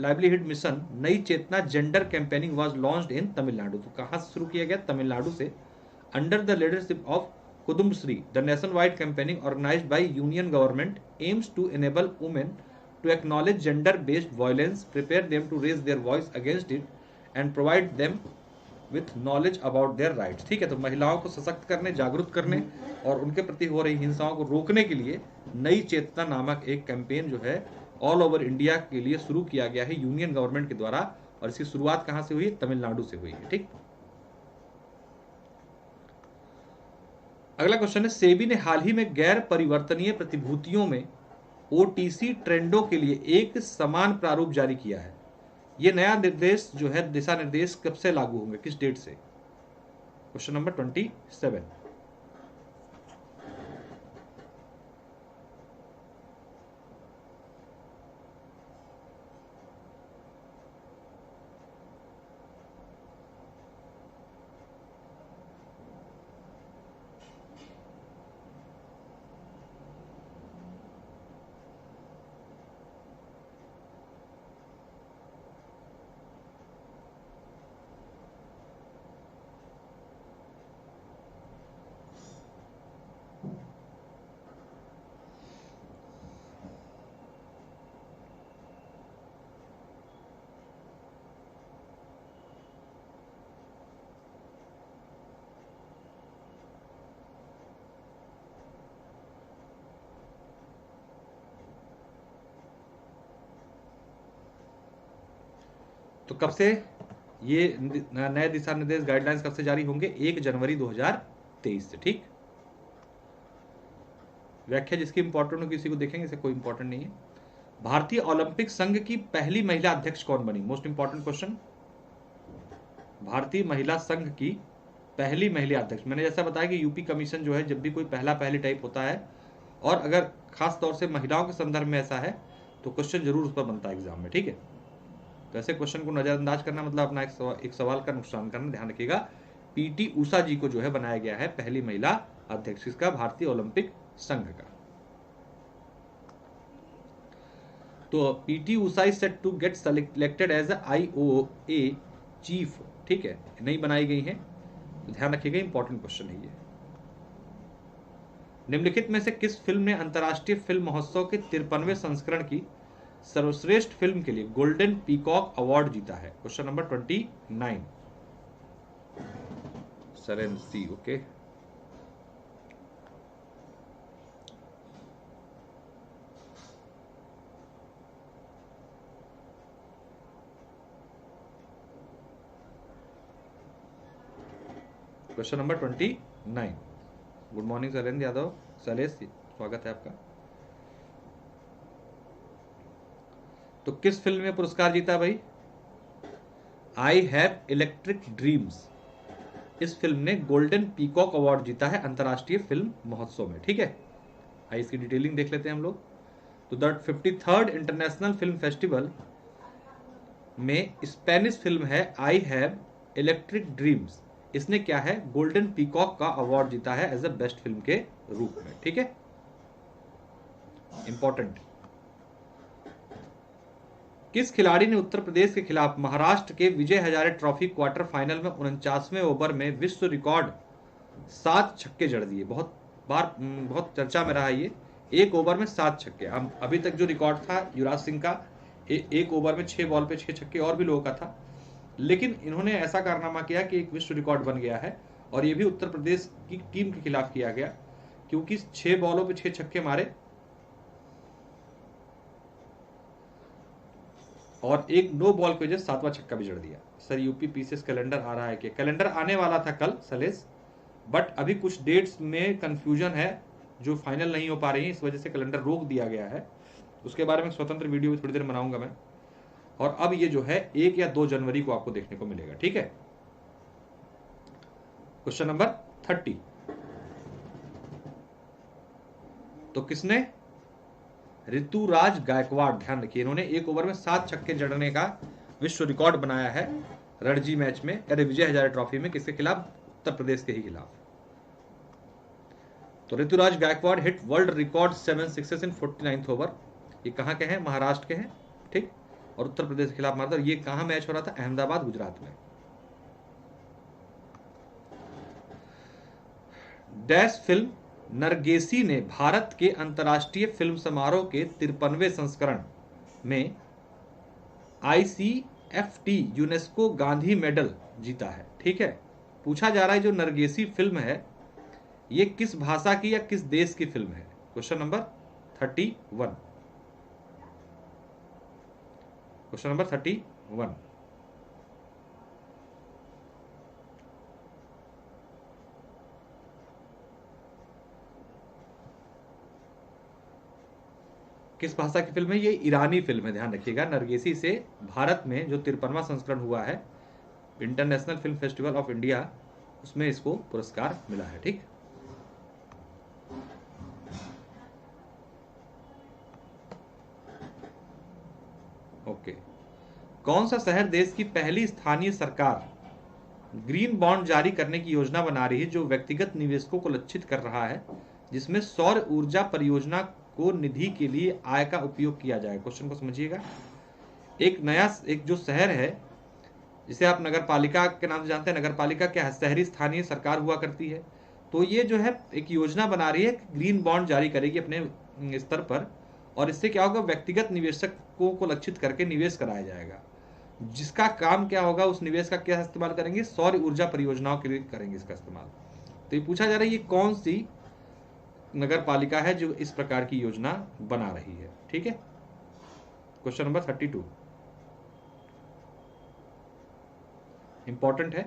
livelihood mission Nayi Chetna gender campaigning was launched in Tamil Nadu. तो कहाँ से शुरू किया गया? तमिलनाडु से। Under the leadership of Kudumbashree, the nationwide campaigning organised by union government aims to enable women to acknowledge gender-based violence, prepare them to raise their voice against it, and provide them with knowledge about their rights। ठीक है, तो महिलाओं को सशक्त करने, जागरूक करने और उनके प्रति हो रही हिंसाओं को रोकने के लिए नई चेतना नामक एक कैंपेन जो है ऑल ओवर इंडिया के लिए शुरू किया गया है यूनियन गवर्नमेंट के द्वारा। और इसकी शुरुआत कहां से हुई है? तमिलनाडु से हुई है। ठीक, अगला क्वेश्चन है, सेबी ने हाल ही में गैर परिवर्तनीय प्रतिभूतियों में ओटीसी ट्रेंडों के लिए एक समान प्रारूप जारी किया है। यह नया निर्देश जो है, दिशा निर्देश कब से लागू होंगे, किस डेट से? Question number 27। तो कब से ये नए दिशा निर्देश गाइडलाइंस कब से जारी होंगे? 1 जनवरी 2023 से। ठीक, व्याख्या जिसकी इंपॉर्टेंट हो किसी को देखेंगे, इसे कोई इंपॉर्टेंट नहीं है। भारतीय ओलंपिक संघ की पहली महिला अध्यक्ष कौन बनी? Most important question. भारतीय महिला संघ की पहली महिला अध्यक्ष, मैंने जैसा बताया कि यूपी कमीशन जो है, जब भी कोई पहली टाइप होता है और अगर खास तौर से महिलाओं के संदर्भ में ऐसा है तो क्वेश्चन जरूर उस पर बनता है एग्जाम में। ठीक है, तो ऐसे क्वेश्चन को नजरअंदाज करना मतलब अपना एक सवाल का नुकसान करना। ध्यान रखिएगा, पीटी उषा जी को जो है बनाया गया है पहली महिला अध्यक्ष इसका, भारतीय ओलंपिक संघ का। तो PT Usha is set to get selected as IOA chief. ठीक है, नहीं बनाई गई है, तो ध्यान रखिएगा, इंपॉर्टेंट क्वेश्चन है ये। निम्नलिखित में से किस फिल्म ने अंतर्राष्ट्रीय फिल्म महोत्सव के 53वें संस्करण की सर्वश्रेष्ठ फिल्म के लिए गोल्डन पीकॉक अवार्ड जीता है? Question number 29। सरेन सी, okay. Question number 29। Good morning Surendra Yadav, Salesh, स्वागत है आपका। तो किस फिल्म में पुरस्कार जीता भाई? आई हैव इलेक्ट्रिक ड्रीम्स, इस फिल्म ने गोल्डन पीकॉक अवार्ड जीता है अंतर्राष्ट्रीय फिल्म महोत्सव में। ठीक है, आइए इसकी डिटेलिंग देख लेते हैं हम लोग। तो the 53rd international film festival में स्पेनिश फिल्म है आई हैव इलेक्ट्रिक ड्रीम्स, इसने क्या है? गोल्डन पीकॉक का अवार्ड जीता है एज अ बेस्ट फिल्म के रूप में। ठीक है, इंपॉर्टेंट। किस खिलाड़ी ने उत्तर प्रदेश के खिलाफ महाराष्ट्र के Vijay Hazare trophy quarter final में 49वें ओवर में विश्व रिकॉर्ड 7 छक्के जड़ दिए? बहुत चर्चा में रहा ये, एक ओवर में 7 छक्के। हम अभी तक जो रिकॉर्ड था युवराज सिंह का, एक ओवर में 6 बॉल पे 6 छक्के, और भी लोगों का था, लेकिन इन्होंने ऐसा कारनामा किया कि एक विश्व रिकॉर्ड बन गया है। और ये भी उत्तर प्रदेश की टीम के खिलाफ किया गया, क्योंकि 6 बॉलों पे 6 छक्के मारे और एक नो बॉल की वजह 7वां छक्का भी जड़ दिया। सर यूपी पीसीएस कैलेंडर आ रहा है कि? कैलेंडर आने वाला था कल सलेश, बट अभी कुछ डेट्स में कंफ्यूजन है जो फाइनल नहीं हो पा रही है, इस वजह से कैलेंडर रोक दिया गया है। उसके बारे में स्वतंत्र वीडियो भी थोड़ी देर बनाऊंगा मैं। और अब ये जो है 1 या 2 जनवरी को आपको देखने को मिलेगा। ठीक है, क्वेश्चन नंबर 30। तो किसने? ऋतुराज गायकवाड़, ध्यान रखिए, इन्होंने एक ओवर में 7 छक्के जड़ने का विश्व रिकॉर्ड बनाया है रणजी मैच में, अरे विजय हजारे ट्रॉफी में। किसके खिलाफ? उत्तर प्रदेश के ही खिलाफ। तो Ruturaj Gaikwad hit world record 7 sixes in 49th over. ये कहाँ के हैं? महाराष्ट्र के हैं, ठीक। और उत्तर प्रदेश के खिलाफ मारा था। और ये कहाँ मैच हो रहा था? अहमदाबाद, गुजरात में। डैश फिल्म नरगेसी ने भारत के अंतर्राष्ट्रीय फिल्म समारोह के 53वें संस्करण में ICFT यूनेस्को गांधी मेडल जीता है, ठीक है। पूछा जा रहा है जो नरगेसी फिल्म है ये किस भाषा की या किस देश की फिल्म है? Question number 31। Question number 31। किस भाषा की फिल्म है? ये ईरानी फिल्म है, ध्यान रखिएगा। नरगेसी से भारत में जो 53वां संस्करण हुआ है international film festival of India, उसमें इसको पुरस्कार मिला है, ठीक। ओके। कौन सा शहर देश की पहली स्थानीय सरकार ग्रीन बॉन्ड जारी करने की योजना बना रही है जो व्यक्तिगत निवेशकों को लक्षित कर रहा है, जिसमें सौर ऊर्जा परियोजना को निधि के लिए आय का उपयोग किया जाए? क्वेश्चन को समझिएगा। एक जो शहर है जिसे आप नगर पालिका के नाम से जानते हैं, नगर पालिका क्या है? शहरी स्थानीय सरकार हुआ करती है। तो ये जो है एक योजना बना रही है, ग्रीन बॉन्ड जारी करेगी अपने स्तर पर, और इससे क्या होगा? व्यक्तिगत निवेशकों को लक्षित करके निवेश कराया जाएगा, जिसका काम क्या होगा? उस निवेश का क्या इस्तेमाल करेंगे? सौर ऊर्जा परियोजनाओं के लिए करेंगे इसका इस्तेमाल। तो ये पूछा जा रहा है ये कौन सी नगर पालिका है जो इस प्रकार की योजना बना रही है, ठीक है। क्वेश्चन नंबर 32 इंपॉर्टेंट है।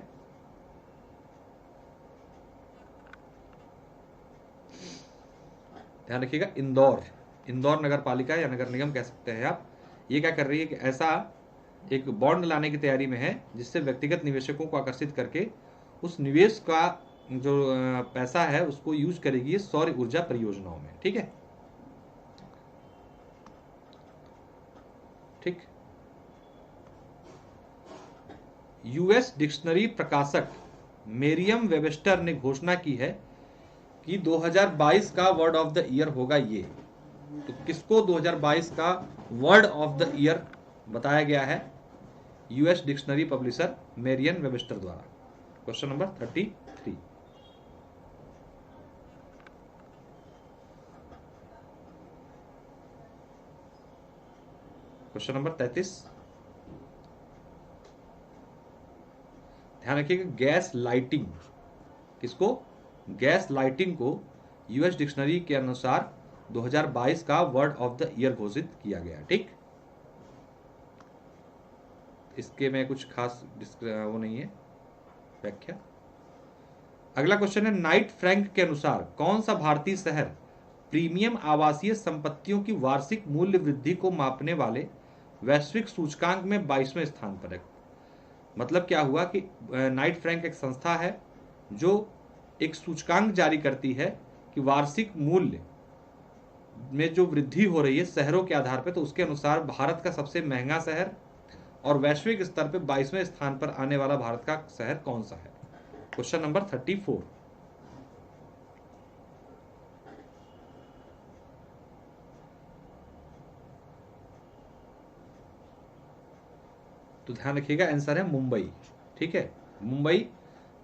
ध्यान रखिएगा। इंदौर नगर पालिका या नगर निगम कह सकते हैं आप। ये क्या कर रही है कि ऐसा एक बॉन्ड लाने की तैयारी में है जिससे व्यक्तिगत निवेशकों को आकर्षित करके उस निवेश का जो पैसा है उसको यूज करेगी सौर ऊर्जा परियोजनाओं में, ठीक है। ठीक। यूएस डिक्शनरी प्रकाशक मेरियम वेबस्टर ने घोषणा की है कि 2022 का वर्ड ऑफ द ईयर होगा ये। तो किसको 2022 का वर्ड ऑफ द ईयर बताया गया है? US dictionary publisher Merriam Webster द्वारा। Question number 33। क्वेश्चन नंबर 33 ध्यान रखिएगा। गैस लाइटिंग किसको? गैस लाइटिंग को यूएस डिक्शनरी के अनुसार 2022 का वर्ड ऑफ द ईयर घोषित किया गया, ठीक। इसके में कुछ खास वो नहीं है व्याख्या। अगला क्वेश्चन है नाइट फ्रैंक के अनुसार कौन सा भारतीय शहर प्रीमियम आवासीय संपत्तियों की वार्षिक मूल्य वृद्धि को मापने वाले वैश्विक सूचकांक में 22वें स्थान पर है? मतलब क्या हुआ कि नाइट फ्रैंक एक संस्था है जो एक सूचकांक जारी करती है कि वार्षिक मूल्य में जो वृद्धि हो रही है शहरों के आधार पर, तो उसके अनुसार भारत का सबसे महंगा शहर और वैश्विक स्तर पर 22वें स्थान पर आने वाला भारत का शहर कौन सा है? Question number 34। तो ध्यान रखिएगा आंसर है मुंबई, ठीक है। मुंबई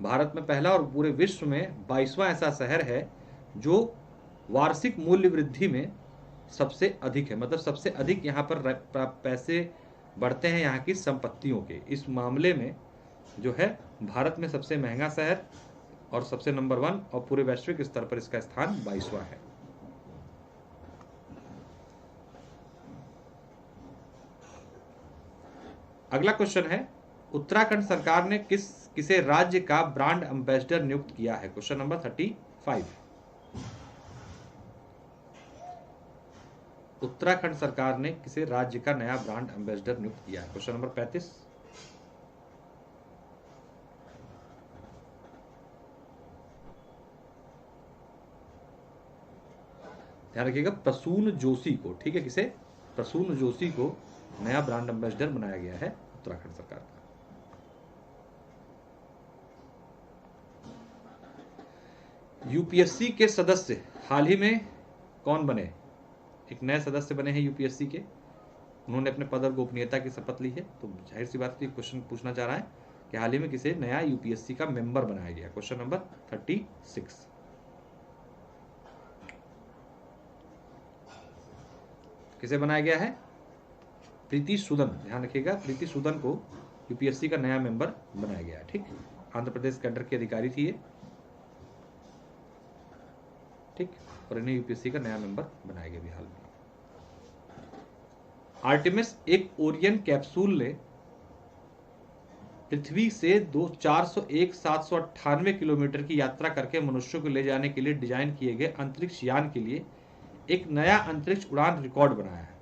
भारत में पहला और पूरे विश्व में 22वां ऐसा शहर है जो वार्षिक मूल्य वृद्धि में सबसे अधिक है। मतलब सबसे अधिक यहाँ पर पैसे बढ़ते हैं यहाँ की संपत्तियों के। इस मामले में जो है भारत में सबसे महंगा शहर और सबसे नंबर 1 और पूरे वैश्विक स्तर पर इसका स्थान 22वां है। अगला क्वेश्चन है उत्तराखंड सरकार ने किसे राज्य का ब्रांड एम्बेसडर नियुक्त किया है? Question number 35। उत्तराखंड सरकार ने किसे राज्य का नया ब्रांड एम्बेसडर नियुक्त किया है? Question number 35। ध्यान रखिएगा प्रसून जोशी को, ठीक है। किसे? प्रसून जोशी को नया ब्रांड एम्बेसडर बनाया गया है उत्तराखंड सरकार का। यूपीएससी के सदस्य हाल ही में कौन बने? एक नए सदस्य बने हैं यूपीएससी के, उन्होंने अपने पद और गोपनीयता की शपथ ली है। तो जाहिर सी बात है क्वेश्चन पूछना चाह रहा है कि हाल ही में किसे नया यूपीएससी का मेंबर बनाया गया। क्वेश्चन नंबर 36, किसे बनाया गया है? प्रीति सूदन, ध्यान रखिएगा, प्रीति सूदन को यूपीएससी का नया मेंबर बनाया गया है। ठीक, आंध्र प्रदेश कैडर के अधिकारी थी ये। ठीक, और इन्हें यूपीएससी का नया मेंबर बनाया गया भी हाल में। आर्टेमिस एक ओरियन कैप्सूल ने पृथ्वी से 401,798 किलोमीटर की यात्रा करके मनुष्यों को ले जाने के लिए डिजाइन किए गए अंतरिक्ष यान के लिए एक नया अंतरिक्ष उड़ान रिकॉर्ड बनाया है।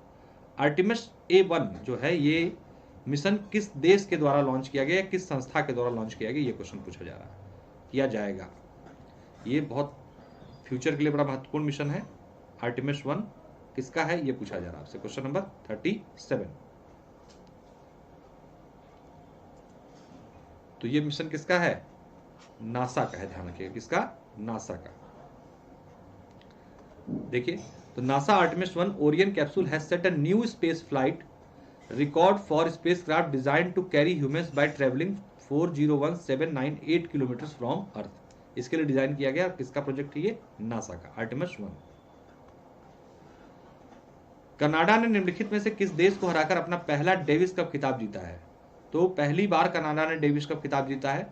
आर्टेमिस A1 जो है ये मिशन किस देश के द्वारा लॉन्च किया गया, किस संस्था के द्वारा लॉन्च किया गया, ये क्वेश्चन पूछा जा रहा है, किया जाएगा। ये बहुत फ्यूचर के लिए बड़ा महत्वपूर्ण मिशन है। आर्टेमिस 1 किसका है ये पूछा जा रहा है आपसे। क्वेश्चन नंबर 37, तो ये मिशन किसका है? नासा का है, ध्यान रखिएगा, किसका? नासा का। देखिए, तो NASA Artemis 1 Orion capsule has set a new space flight record for spacecraft design to carry humans by travelling 401,798 kilometre from earth. इसके लिए डिजाइन किया गया। किसका प्रोजेक्ट है ये? नासा का, आर्टेमिस 1। कनाडा ने निम्नलिखित में से किस देश को हराकर अपना पहला डेविस कप खिताब जीता है? तो पहली बार कनाडा ने डेविस कप खिताब जीता है,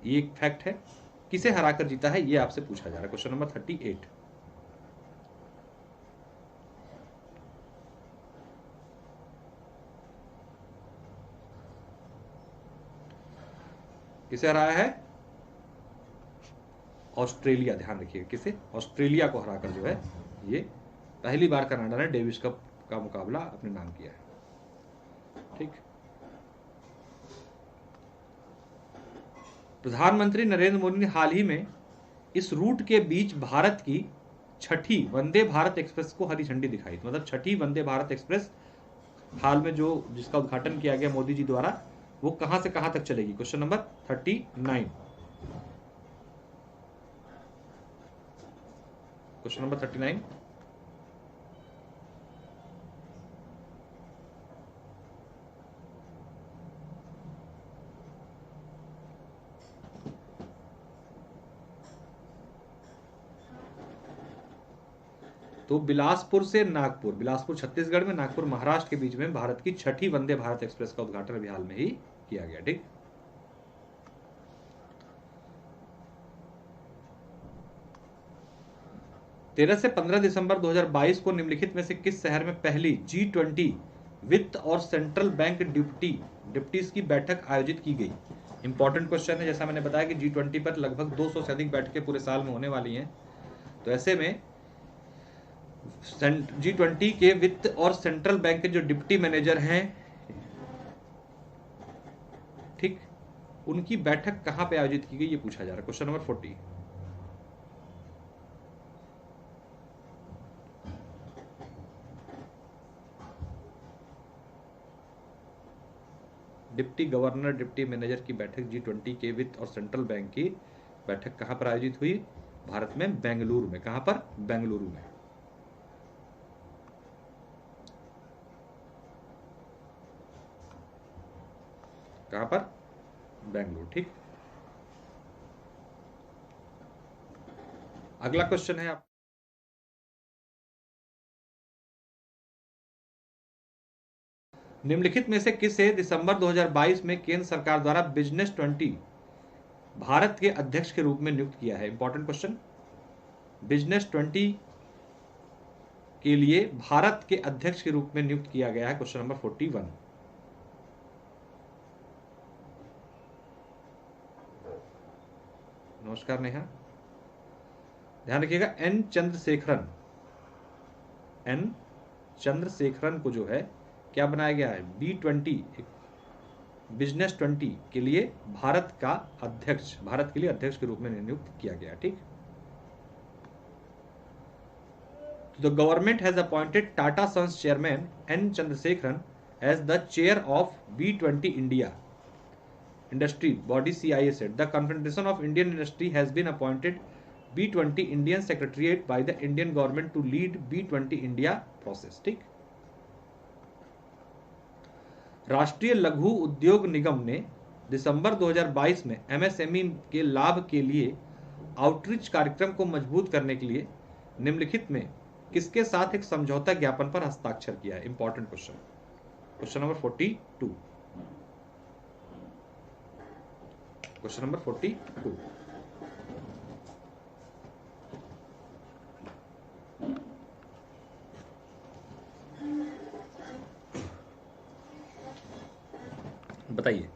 ये एक फैक्ट है। किसे हराकर जीता है ये आपसे पूछा जा रहा है। क्वेश्चन नंबर 38, किसे हराया है? ऑस्ट्रेलिया, ध्यान रखिएगा, किसे? ऑस्ट्रेलिया को हराकर जो है ये पहली बार कनाडा ने डेविस कप का मुकाबला अपने नाम किया है। ठीक, प्रधानमंत्री नरेंद्र मोदी ने हाल ही में इस रूट के बीच भारत की छठी वंदे भारत एक्सप्रेस को हरी झंडी दिखाई। मतलब छठी वंदे भारत एक्सप्रेस हाल में जो जिसका उद्घाटन किया गया मोदी जी द्वारा, वो कहां से कहां तक चलेगी? क्वेश्चन नंबर 39, क्वेश्चन नंबर 39, तो बिलासपुर से नागपुर, बिलासपुर छत्तीसगढ़ में, नागपुर महाराष्ट्र के बीच में भारत की छठी वंदे भारत एक्सप्रेस का उद्घाटन अभी हाल में ही किया गया। ठीक, तेरह से 15 दिसंबर 2022 को निम्नलिखित में से किस शहर में पहली G20 वित्त और सेंट्रल बैंक डिप्टीज की बैठक आयोजित की गई? इंपॉर्टेंट क्वेश्चन है। जैसा मैंने बताया कि G20 पर लगभग 200 से अधिक बैठकें पूरे साल में होने वाली हैं। तो ऐसे में G20 के वित्त और सेंट्रल बैंक के जो डिप्टी मैनेजर हैं, ठीक, उनकी बैठक कहां पे आयोजित की गई ये पूछा जा रहा है। Question number 40, deputy governor deputy manager की बैठक G20 के वित्त और सेंट्रल बैंक की बैठक कहां पर आयोजित हुई? भारत में, बेंगलुरु में। कहां पर? बेंगलुरु में। कहां पर? बेंगलुरु। ठीक, अगला क्वेश्चन है आप, निम्नलिखित में से किसे दिसंबर 2022 में केंद्र सरकार द्वारा बिजनेस 20 भारत के अध्यक्ष के रूप में नियुक्त किया है? Important question. बिजनेस 20 के लिए भारत के अध्यक्ष के रूप में नियुक्त किया गया है। क्वेश्चन नंबर 41, नमस्कार नेहा, ध्यान रखिएगा, एन चंद्रशेखरन को जो है क्या बनाया गया है? B20 बिजनेस 20 के लिए भारत के लिए अध्यक्ष के रूप में नियुक्त किया गया। ठीक, The government has appointed Tata Sons chairman N. Chandrasekaran as the chair of B20 India industry body CIA said. The Confederation of Indian Industry has been appointed B20 Indian secretariat by the Indian government to lead B20 India process. ठीक, राष्ट्रीय लघु उद्योग निगम ने दिसंबर 2022 में MSME के लाभ के लिए आउटरीच कार्यक्रम को मजबूत करने के लिए निम्नलिखित में किसके साथ एक समझौता ज्ञापन पर हस्ताक्षर किया है? Important question, question number 42। Question number 42, बताइए।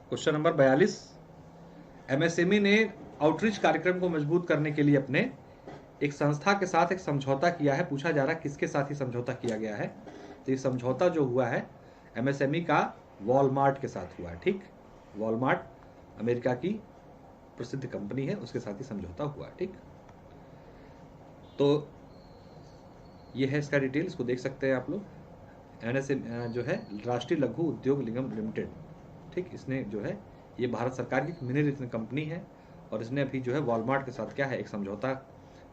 क्वेश्चन नंबर 42, MSME ने आउटरीच कार्यक्रम को मजबूत करने के लिए अपने एक संस्था के साथ एक समझौता किया है। पूछा जा रहा है किसके साथ ही समझौता किया गया है? तो ये समझौता जो हुआ है MSME का वॉलमार्ट के साथ हुआ है। ठीक, वॉलमार्ट अमेरिका की प्रसिद्ध कंपनी है, उसके साथ ही समझौता हुआ है। ठीक, तो ये है इसका डिटेल, इसको देख सकते हैं आप लोग। MSME जो है राष्ट्रीय लघु उद्योग निगम लिमिटेड, ठीक, इसने जो है ये भारत सरकार की मिनी रत्न कंपनी है और इसने अभी जो है वॉलमार्ट के साथ क्या है एक समझौता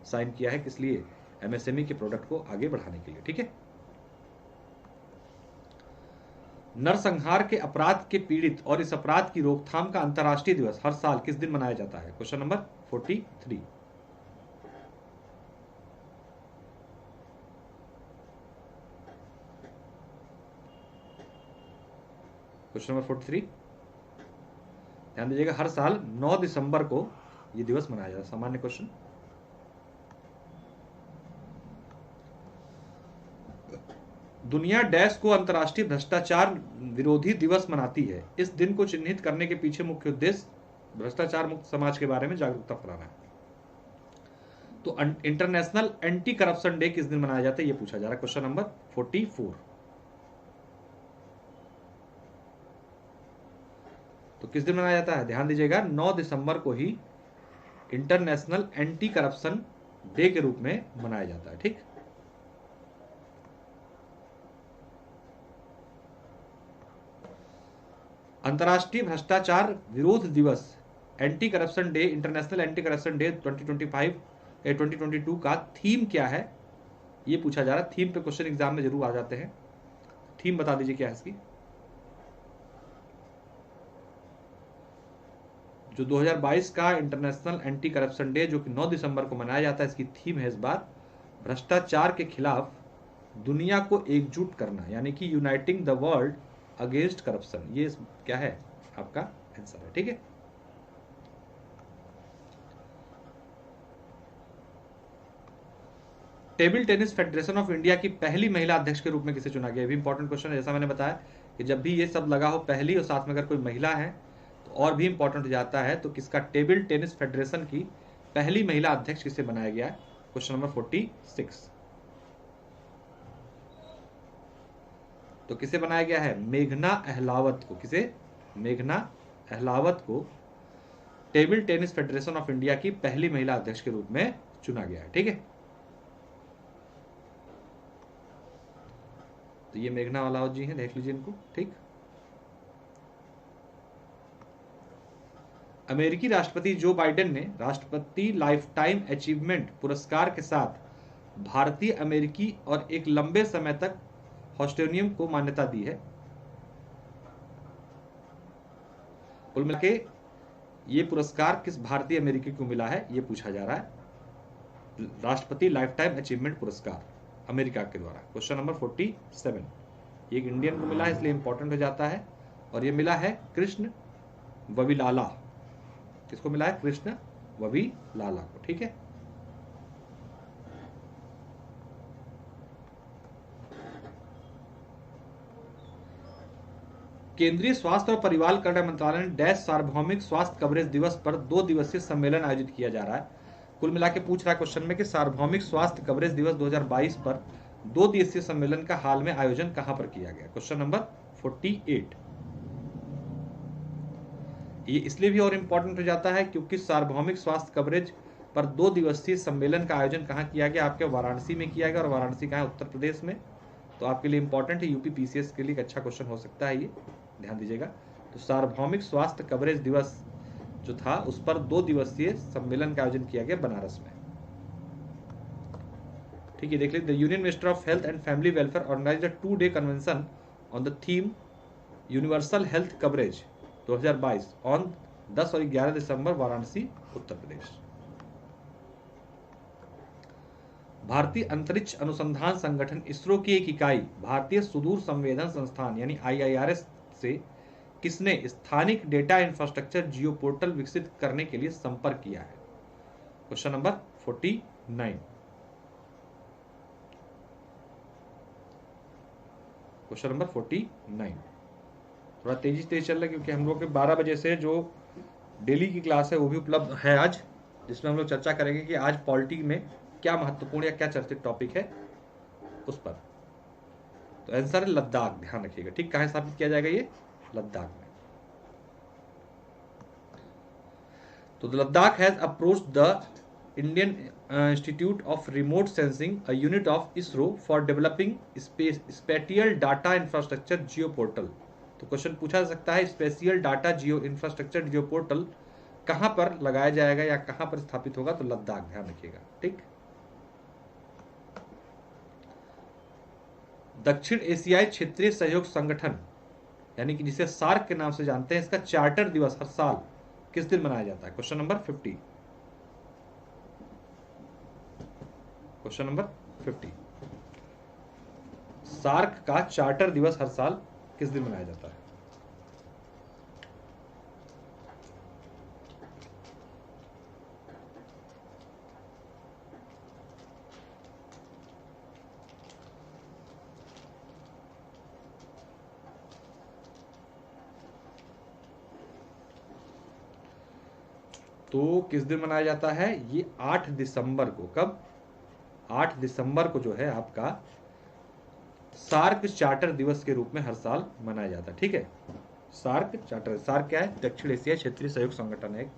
साइन किया है, किस लिए? MSME के प्रोडक्ट को आगे बढ़ाने के लिए। ठीक है, नरसंहार के अपराध के पीड़ित और इस अपराध की रोकथाम का अंतर्राष्ट्रीय दिवस हर साल किस दिन मनाया जाता है? Question number 43। क्वेश्चन नंबर 43, ध्यान दीजिएगा, हर साल 9 दिसंबर को यह दिवस मनाया जाता है। सामान्य क्वेश्चन, दुनिया डैश को अंतर्राष्ट्रीय भ्रष्टाचार विरोधी दिवस मनाती है। इस दिन को चिन्हित करने के पीछे मुख्य उद्देश्य भ्रष्टाचार मुक्त समाज के बारे में जागरूकता फैलाना है। तो इंटरनेशनल एंटी करप्शन डे किस दिन मनाया जाता है, ये पूछा जा रहा है। Question number 44। तो किस दिन मनाया जाता है? ध्यान दीजिएगा, 9 दिसंबर को ही इंटरनेशनल एंटी करप्शन डे के रूप में मनाया जाता है। ठीक, अंतर्राष्ट्रीय भ्रष्टाचार विरोध दिवस anti corruption day, international anti corruption day 2022 का थीम क्या है, ये पूछा जा रहा है। थीम पे क्वेश्चन एग्जाम में जरूर आ जाते हैं। थीम बता दीजिए क्या है इसकी। जो 2022 का इंटरनेशनल एंटी करप्शन डे जो कि 9 दिसंबर को मनाया जाता है, इसकी थीम है इस बार भ्रष्टाचार के खिलाफ दुनिया को एकजुट करना, यानी कि uniting the world against corruption. ये क्या है? आपका आंसर है। ठीक है, table tennis federation of India की पहली महिला अध्यक्ष के रूप में किसे चुना गया? भी इंपॉर्टेंट क्वेश्चन है। जैसा मैंने बताया कि जब भी ये सब लगा हो पहली और साथ में अगर कोई महिला है तो और भी इंपॉर्टेंट हो जाता है। तो किसका टेबल टेनिस फेडरेशन की पहली महिला अध्यक्ष किसे बनाया गया है? Question number 46। तो किसे बनाया गया है? मेघना अहलावत को। किसे? मेघना अहलावत को table tennis federation of India की पहली महिला अध्यक्ष के रूप में चुना गया है। ठीक है, तो ये मेघना अहलावत जी हैं, देख लीजिए इनको। ठीक, अमेरिकी राष्ट्रपति जो बाइडेन ने राष्ट्रपति लाइफ टाइम अचीवमेंट पुरस्कार के साथ भारतीय अमेरिकी और एक लंबे समय तक हॉस्टेनियम को मान्यता दी है। कुल मिला के ये पुरस्कार किस भारतीय अमेरिकी को मिला है, ये पूछा जा रहा है। राष्ट्रपति लाइफ टाइम अचीवमेंट पुरस्कार अमेरिका के द्वारा। क्वेश्चन नंबर 47, ये एक इंडियन को मिला है, इसलिए इंपॉर्टेंट हो जाता है। और ये मिला है कृष्ण वविलाला। किसको मिला है? कृष्ण वविलाला को। ठीक है, केंद्रीय स्वास्थ्य और परिवार कल्याण मंत्रालय ने डैश सार्वभौमिक स्वास्थ्य कवरेज दिवस पर 2 दिवसीय सम्मेलन आयोजित किया जा रहा है। कुल मिला के पूछ रहा है क्वेश्चन में कि सार्वभौमिक स्वास्थ्य कवरेज दिवस 2022 पर 2 दिवसीय सम्मेलन का हाल में आयोजन कहां पर किया गया? Question number 48। ये इसलिए भी और इंपॉर्टेंट हो जाता है क्योंकि सार्वभौमिक स्वास्थ्य कवरेज पर 2 दिवसीय सम्मेलन का आयोजन कहाँ किया गया? आपके वाराणसी में किया गया, और वाराणसी कहाँ है? उत्तर प्रदेश में। तो आपके लिए इंपॉर्टेंट है, यूपी पीसीएस के लिए एक अच्छा क्वेश्चन हो सकता है ये, ध्यान दीजिएगा। तो सार्वभौमिक स्वास्थ्य कवरेज दिवस जो था उस पर 2 दिवसीय सम्मेलन का आयोजन किया गया बनारस में। ठीक है, देख लीजिए, the union minister of health and family welfare organised a 2-day convention on the theme universal health coverage 2022 on 10 और 11 दिसंबर, वाराणसी, उत्तर प्रदेश। भारतीय अंतरिक्ष अनुसंधान संगठन इसरो की एक इकाई भारतीय सुदूर संवेदन संस्थान यानी IIRS से किसने स्थानिक डेटा इंफ्रास्ट्रक्चर जियो पोर्टल विकसित करने के लिए संपर्क किया है? Question number 49। Question number 49। थोड़ा तेजी चल रहा है क्योंकि हम लोग के 12 बजे से जो डेली की क्लास है वो भी उपलब्ध है आज, जिसमें हम लोग चर्चा करेंगे कि आज पॉलिटी में क्या महत्वपूर्ण या क्या चर्चित टॉपिक है उस पर। तो आंसर है लद्दाख, ध्यान रखिएगा। ठीक, कहाँ स्थापित किया जाएगा ये? लद्दाख में। तो Ladakh has approached the Indian institute of remote sensing, a unit of ISRO, for developing spatial data infrastructure Jio portal. तो क्वेश्चन पूछा जा सकता है, स्पेशियल डाटा जियो इंफ्रास्ट्रक्चर जियो पोर्टल कहां पर लगाया जाएगा या कहां पर स्थापित होगा? तो लद्दाख, ध्यान रखिएगा। ठीक, दक्षिण एशियाई क्षेत्रीय सहयोग संगठन यानी कि जिसे सार्क के नाम से जानते हैं, इसका चार्टर दिवस हर साल किस दिन मनाया जाता है? Question number 50। Question number 50, SAARC का चार्टर दिवस हर साल किस दिन मनाया जाता है? तो किस दिन मनाया जाता है? ये 8 दिसंबर को। कब? 8 दिसंबर को जो है आपका सार्क चार्टर दिवस के रूप में हर साल मनाया जाता है। ठीक है, सार्क चार्टर, सार्क क्या है? दक्षिण एशिया क्षेत्रीय सहयोग संगठन है।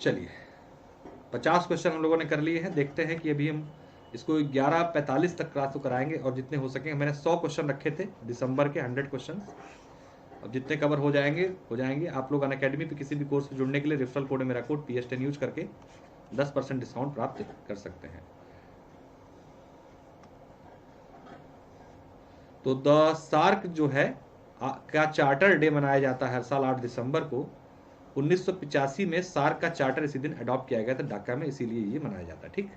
चलिए, 50 क्वेश्चन हम लोगों ने कर लिए हैं। देखते हैं कि अभी हम इसको 11:45 तक क्लास को कराएंगे और जितने हो सके। मैंने 100 क्वेश्चन रखे थे दिसंबर के, 100 क्वेश्चन। अब जितने कवर हो जाएंगे हो जाएंगे। आप लोग अनअकैडमी पे किसी भी कोर्स से जुड़ने के लिए रेफरल कोड है मेरा कोड PS10 यूज करके 10% डिस्काउंट प्राप्त कर सकते हैं। तो द सार्क जो है का चार्टर डे मनाया जाता है हर साल 8 दिसंबर को। 1985 में सार्क का चार्टर इसी दिन अडॉप्ट किया गया था ढाका में, इसीलिए ये मनाया जाता है। ठीक,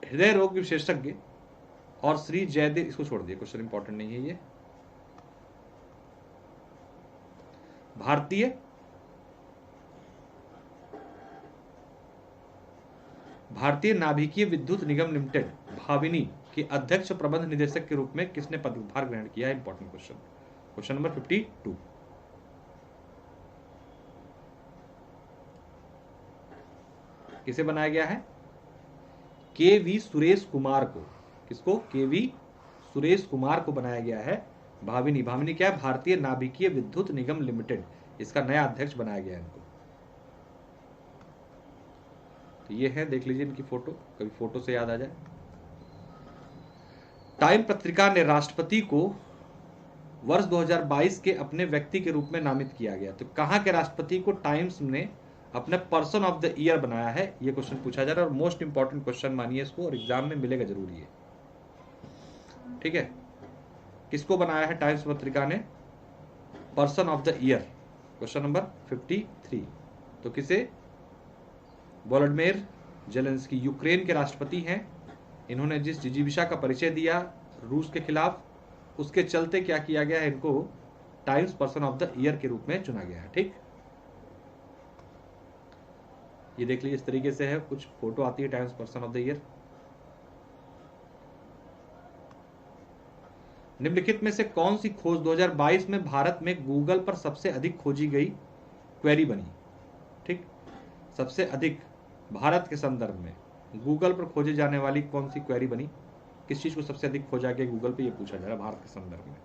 हृदय रोग विशेषज्ञ और श्री जयदेव, इसको छोड़ दिए, क्वेश्चन इंपॉर्टेंट नहीं है ये। भारतीय नाभिकीय विद्युत निगम लिमिटेड भाविनी के अध्यक्ष प्रबंध निदेशक के रूप में किसने पदभार ग्रहण किया है? Important question. Question number 52। किसे बनाया गया है? KV सुरेश कुमार को। किसको? KV सुरेश कुमार को बनाया गया है भाविनी। भाविनी क्या है? भारतीय नाभिकीय विद्युत निगम लिमिटेड, इसका नया अध्यक्ष बनाया गया है इनको। तो ये है, देख लीजिए इनकी फोटो, कभी फोटो से याद आ जाए। टाइम पत्रिका ने राष्ट्रपति को वर्ष 2022 के अपने व्यक्ति के रूप में नामित किया गया। तो कहां के राष्ट्रपति को टाइम्स ने अपने पर्सन ऑफ द ईयर बनाया है? ये क्वेश्चन पूछा जा रहा है और मोस्ट इंपॉर्टेंट क्वेश्चन मानिए इसको, और एग्जाम में मिलेगा जरूरी है। ठीक है, किसको बनाया है टाइम्स पत्रिका ने person of the year? Question number 53। तो किसे? वोलोडिमिर जेलेंस्की, यूक्रेन के राष्ट्रपति हैं। इन्होंने जिस जिजीविषा का परिचय दिया रूस के खिलाफ, उसके चलते क्या किया गया है? इनको times person of the year के रूप में चुना गया है। ठीक, ये देख लीजिए, इस तरीके से है, कुछ फोटो आती है times person of the year. निम्नलिखित में से कौन सी खोज 2022 में भारत में गूगल पर सबसे अधिक खोजी गई क्वेरी बनी? ठीक, सबसे अधिक भारत के संदर्भ में गूगल पर खोजे जाने वाली कौन सी क्वेरी बनी? किस चीज को सबसे अधिक खोजा गया गूगल पे? ये पूछा जा रहा है भारत के संदर्भ में।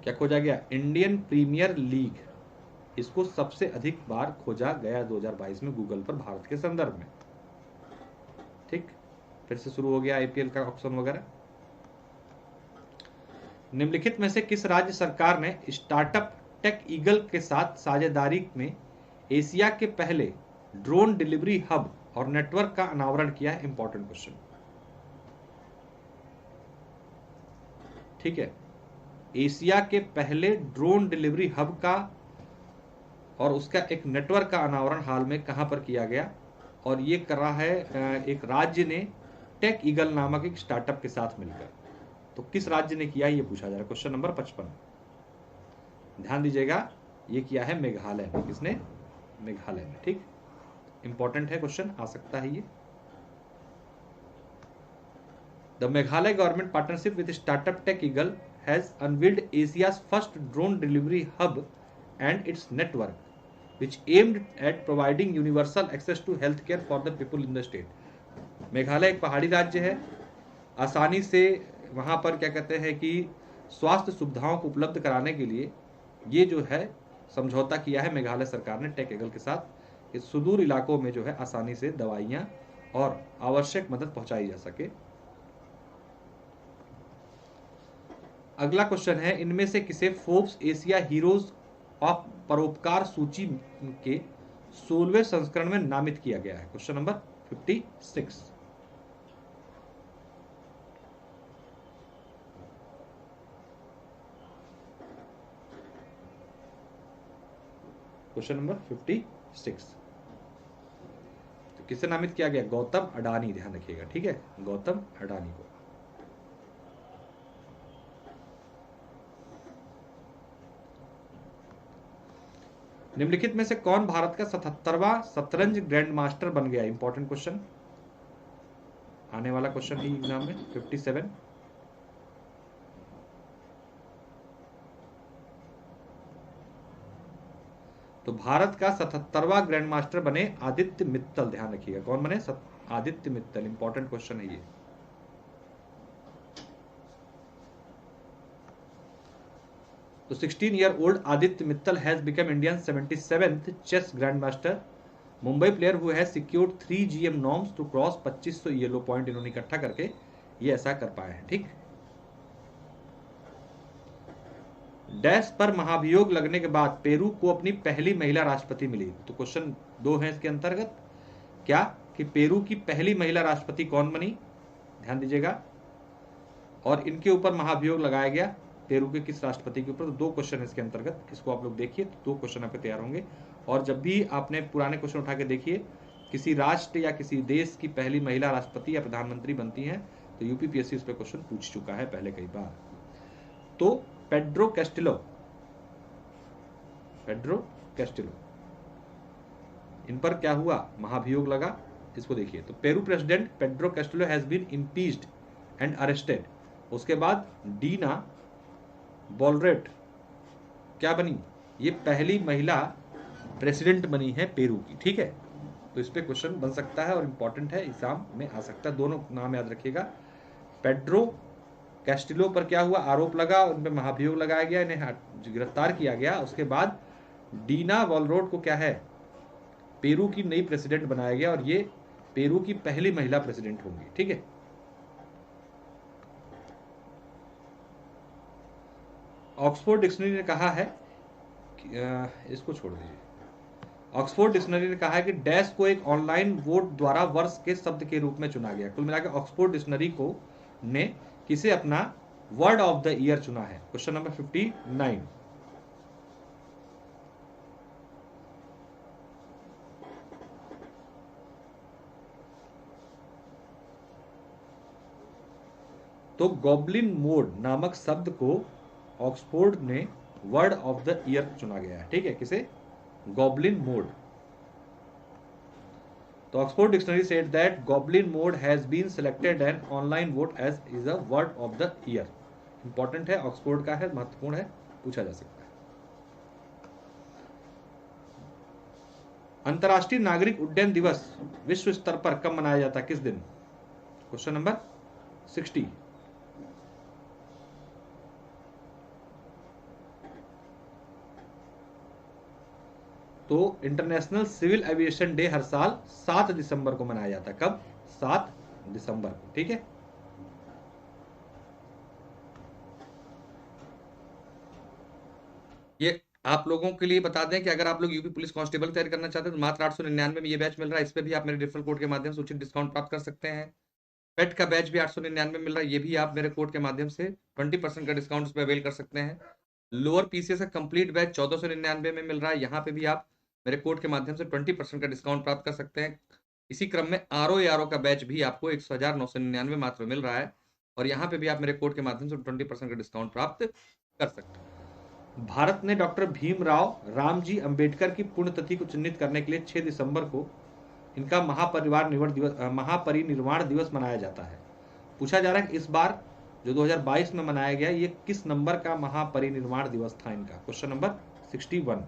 क्या खोजा गया? इंडियन प्रीमियर लीग, इसको सबसे अधिक बार खोजा गया 2022 में गूगल पर भारत के संदर्भ में। ठीक, फिर से शुरू हो गया आईपीएल का ऑक्शन वगैरह। निम्नलिखित में से किस राज्य सरकार ने स्टार्टअप टेक ईगल के साथ साझेदारी में एशिया के पहले ड्रोन डिलीवरी हब और नेटवर्क का अनावरण किया है? Important question. ठीक है, एशिया के पहले ड्रोन डिलीवरी हब का और उसका एक नेटवर्क का अनावरण हाल में कहां पर किया गया? और ये कर रहा है एक राज्य ने टेक ईगल नामक एक स्टार्टअप के साथ मिलकर। तो किस राज्य ने किया, ये पूछा जा रहा है। क्वेश्चन नंबर 55, ध्यान दीजिएगा, ये किया है मेघालय ने। किसने? मेघालय ने। ठीक, इंपॉर्टेंट है क्वेश्चन, आ सकता है ये। The Meghalaya government partnership with startup Tech Eagle has unveiled Asia's first drone delivery hub and its network, which aimed at providing universal access to healthcare for the people in the state. Meghalaya एक पहाड़ी राज्य है, आसानी से वहाँ पर क्या कहते हैं कि स्वास्थ्य सुविधाओं को उपलब्ध कराने के लिए ये जो है समझौता किया है मेघालय सरकार ने टेक ईगल के साथ, इस सुदूर इलाकों में जो है आसानी से दवाइयाँ और आवश्यक मदद पहुँचाई जा सके। अगला क्वेश्चन है, इनमें से किसे फोर्ब्स एशिया हीरोज ऑफ परोपकार सूची के 16वें संस्करण में नामित किया गया है? Question number 56। क्वेश्चन नंबर 56, तो किसे नामित किया गया? गौतम अडानी, ध्यान रखिएगा। ठीक है, गौतम अडानी को। निम्नलिखित में से कौन भारत का 77वां शतरंज ग्रैंड मास्टर बन गया? इंपॉर्टेंट क्वेश्चन, आने वाला क्वेश्चन है एग्जाम में। 57, तो भारत का 77वां ग्रैंड मास्टर बने आदित्य मित्तल। ध्यान रखिएगा, कौन बने? आदित्य मित्तल। इंपॉर्टेंट क्वेश्चन है ये। तो 16 year old Aditya Mittal has become India's 77th chess grandmaster. Mumbai player who has secured 3 GM norms to cross 2500 Elo point इन्होंने इकट्ठा करके ये ऐसा कर पाए हैं। ठीक, डैश पर महाभियोग लगने के बाद पेरू को अपनी पहली महिला राष्ट्रपति मिली। तो क्वेश्चन 2 है इसके अंतर्गत, क्या कि पेरू की पहली महिला राष्ट्रपति कौन बनी? ध्यान दीजिएगा, और इनके ऊपर महाभियोग लगाया गया पेरू के किस राष्ट्रपति के ऊपर? तो 2 क्वेश्चन है इसके अंतर्गत, इसको आप लोग देखिए तो 2 क्वेश्चन आपके तैयार होंगे। और जब भी आपने पुराने क्वेश्चन उठा के देखिए, किसी राष्ट्र या किसी देश की पहली महिला राष्ट्रपति या प्रधानमंत्री बनती हैं तो यूपीपीएससी उस पर क्वेश्चन पूछ चुका है पहले कई बार। तो पेड्रो कैस्टिलो, इन पर क्या हुआ? महाभियोग लगा। इसको देखिए, तो Peru president Pedro Castillo has been impeached and arrested. उसके बाद डीना बोलरेट क्या बनी? ये पहली महिला प्रेसिडेंट बनी है पेरू की। ठीक है, तो इस पे क्वेश्चन बन सकता है और इंपॉर्टेंट है, एग्जाम में आ सकता है। दोनों नाम याद रखिएगा। पेड्रो कैस्टिलो पर क्या हुआ? आरोप लगा, उन पर महाभियोग लगाया गया, इन्हें गिरफ्तार किया गया। उसके बाद डीना बोलरेट को क्या है? पेरू की नई प्रेसिडेंट बनाया गया और ये पेरू की पहली महिला प्रेसिडेंट होंगी। ठीक है, ऑक्सफोर्ड डिक्शनरी ने कहा है, इसको छोड़ दीजिए। ऑक्सफोर्ड डिक्शनरी ने कहा है कि डैश को एक ऑनलाइन वोट द्वारा वर्ष के शब्द के रूप में चुना गया। कुल मिलाकर ऑक्सफोर्ड डिक्शनरी को ने किसे अपना वर्ड ऑफ द ईयर चुना है? क्वेश्चन नंबर 59, तो गॉब्लिन मोड नामक शब्द को ऑक्सफोर्ड ने वर्ड ऑफ द ईयर चुना गया है। ठीक है, किसे? Goblin mode. तो Oxford dictionary said that goblin mode has been selected and online vote as is a word of the year. Important है, ऑक्सफोर्ड का है, महत्वपूर्ण है, पूछा जा सकता है। अंतर्राष्ट्रीय नागरिक उड्डयन दिवस विश्व स्तर पर कब मनाया जाता है? किस दिन? क्वेश्चन नंबर 60, तो इंटरनेशनल सिविल एविएशन डे हर साल 7 दिसंबर को मनाया जाता है। कब? 7 दिसंबर को। ठीक है, ये आप लोगों के लिए बता दें कि अगर आप लोग यूपी पुलिस कांस्टेबल तैयारी करना चाहते हैं तो मात्र 899 में ये बैच मिल रहा है। इस पे भी आप मेरे रेफरल कोड के माध्यम से उचित डिस्काउंट प्राप्त कर सकते हैं। पेट का बैच भी 899 में मिल रहा है, ये भी आप मेरे कोड के माध्यम से 20% का डिस्काउंट उस पर अवेल कर सकते हैं। लोअर पीसीएस का कंप्लीट बैच 1499 में मिल रहा है, यहाँ पे भी आप मेरे कोड के माध्यम से 20% का डिस्काउंट प्राप्त कर सकते हैं। इसी क्रम में आरओ का बैच भी आपको 11,999 मात्र मिल रहा है, और यहाँ पे भी आप मेरे कोड के माध्यम से 20% का डिस्काउंट प्राप्त कर सकते हैं। भारत ने डॉक्टर भीमराव रामजी अंबेडकर की पुण्यतिथि को चिन्हित करने के लिए 6 दिसंबर को इनका महापरिनिर्वाण दिवस मनाया जाता है। पूछा जा रहा है कि इस बार जो 2022 में मनाया गया ये किस नंबर का महापरिनिर्वाण दिवस था इनका? Question number 61।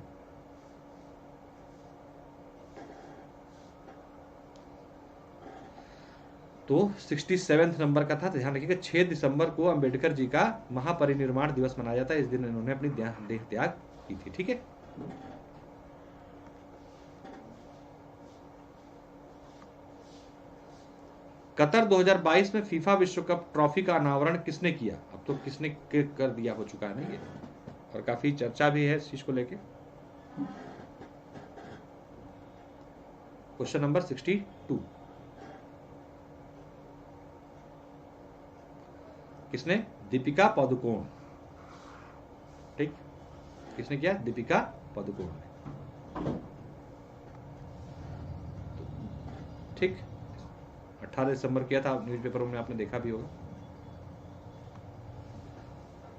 तो 67 नंबर का था। ध्यान रखिएगा 6 दिसंबर को अंबेडकर जी का महापरिनिर्वाण दिवस मनाया जाता है। इस दिन इन्होंने अपनी देह त्याग की थी। ठीक है, कतर 2022 में फीफा विश्व कप ट्रॉफी का अनावरण किसने किया? अब तो किसने कर दिया हो चुका है ना ये, और काफी चर्चा भी है इस चीज को लेके। क्वेश्चन नंबर 62, किसने? दीपिका पादुकोण। ठीक, किसने किया? दीपिका पादुकोण ने। ठीक, 18 दिसंबर किया था, न्यूज़पेपरों में आपने देखा भी होगा।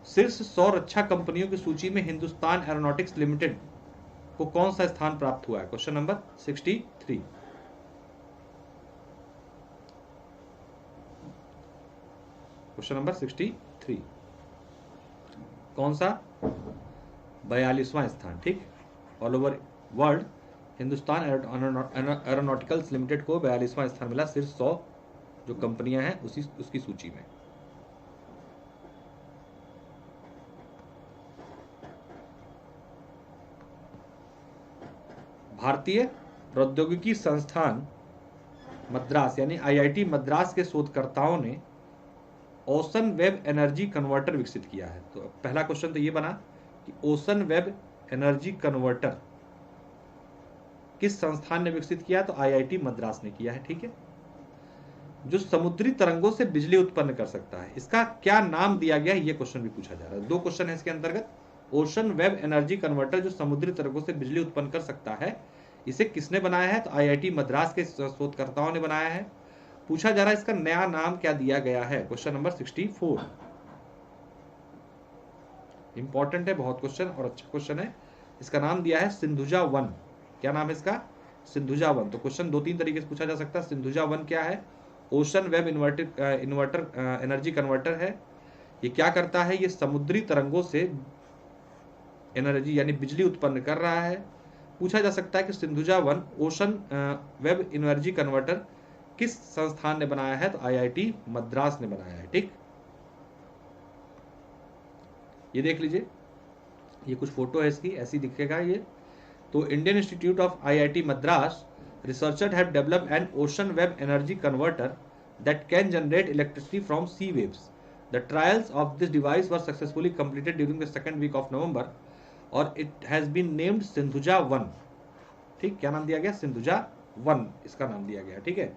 शीर्ष 100 रक्षा कंपनियों की सूची में हिंदुस्तान एरोनॉटिक्स लिमिटेड को कौन सा स्थान प्राप्त हुआ है? Question number 63। क्वेश्चन नंबर 63 कौन सा? 42वां स्थान। ठीक, all over world Hindustan aeronauticals limited को 42वां स्थान मिला शीर्ष 100 जो कंपनियां हैं उसकी सूची में। भारतीय प्रौद्योगिकी संस्थान मद्रास यानी आईआईटी मद्रास के शोधकर्ताओं ने ओशन वेब एनर्जी कन्वर्टर विकसित किया है। तो पहला क्वेश्चन तो ये बना कि ओशन वेब एनर्जी कन्वर्टर किस संस्थान ने विकसित किया? तो आईआईटी मद्रास ने किया है। ठीक है, जो समुद्री तरंगों से बिजली उत्पन्न कर सकता है, इसका क्या नाम दिया गया है? ये क्वेश्चन भी पूछा जा रहा है। दो क्वेश्चन है इसके अंतर्गत। ओशन वेब एनर्जी कन्वर्टर जो समुद्री तरंगों से बिजली उत्पन्न कर सकता है, इसे किसने बनाया है? तो आईआईटी मद्रास के शोधकर्ताओं ने बनाया है। पूछा जा रहा है इसका नया नाम क्या दिया गया है? Question number 64। इंपॉर्टेंट है बहुत क्वेश्चन और अच्छा क्वेश्चन है। इसका नाम दिया है सिंधुजा 1। क्या नाम है इसका? सिंधुजा 1। तो क्वेश्चन दो तीन तरीके से पूछा जा सकता है। सिंधुजा 1 क्या है? Ocean web inverter energy converter है। ये क्या करता है? ये समुद्री तरंगों से एनर्जी यानी बिजली उत्पन्न कर रहा है। पूछा जा सकता है कि Sindhuja 1 ocean web energy converter किस संस्थान ने बनाया है? तो आईआईटी मद्रास ने बनाया है। ठीक, ये देख लीजिए, ये कुछ फोटो है इसकी, ऐसी दिखेगा ये। तो Indian institute of IIT Madras researchers have developed an ocean web energy converter that can generate electricity from sea waves. The trials of this device were successfully completed during the second week of November और it has been named Sindhuja 1। ठीक, क्या नाम दिया गया? सिंधुजा 1 इसका नाम दिया गया। ठीक है,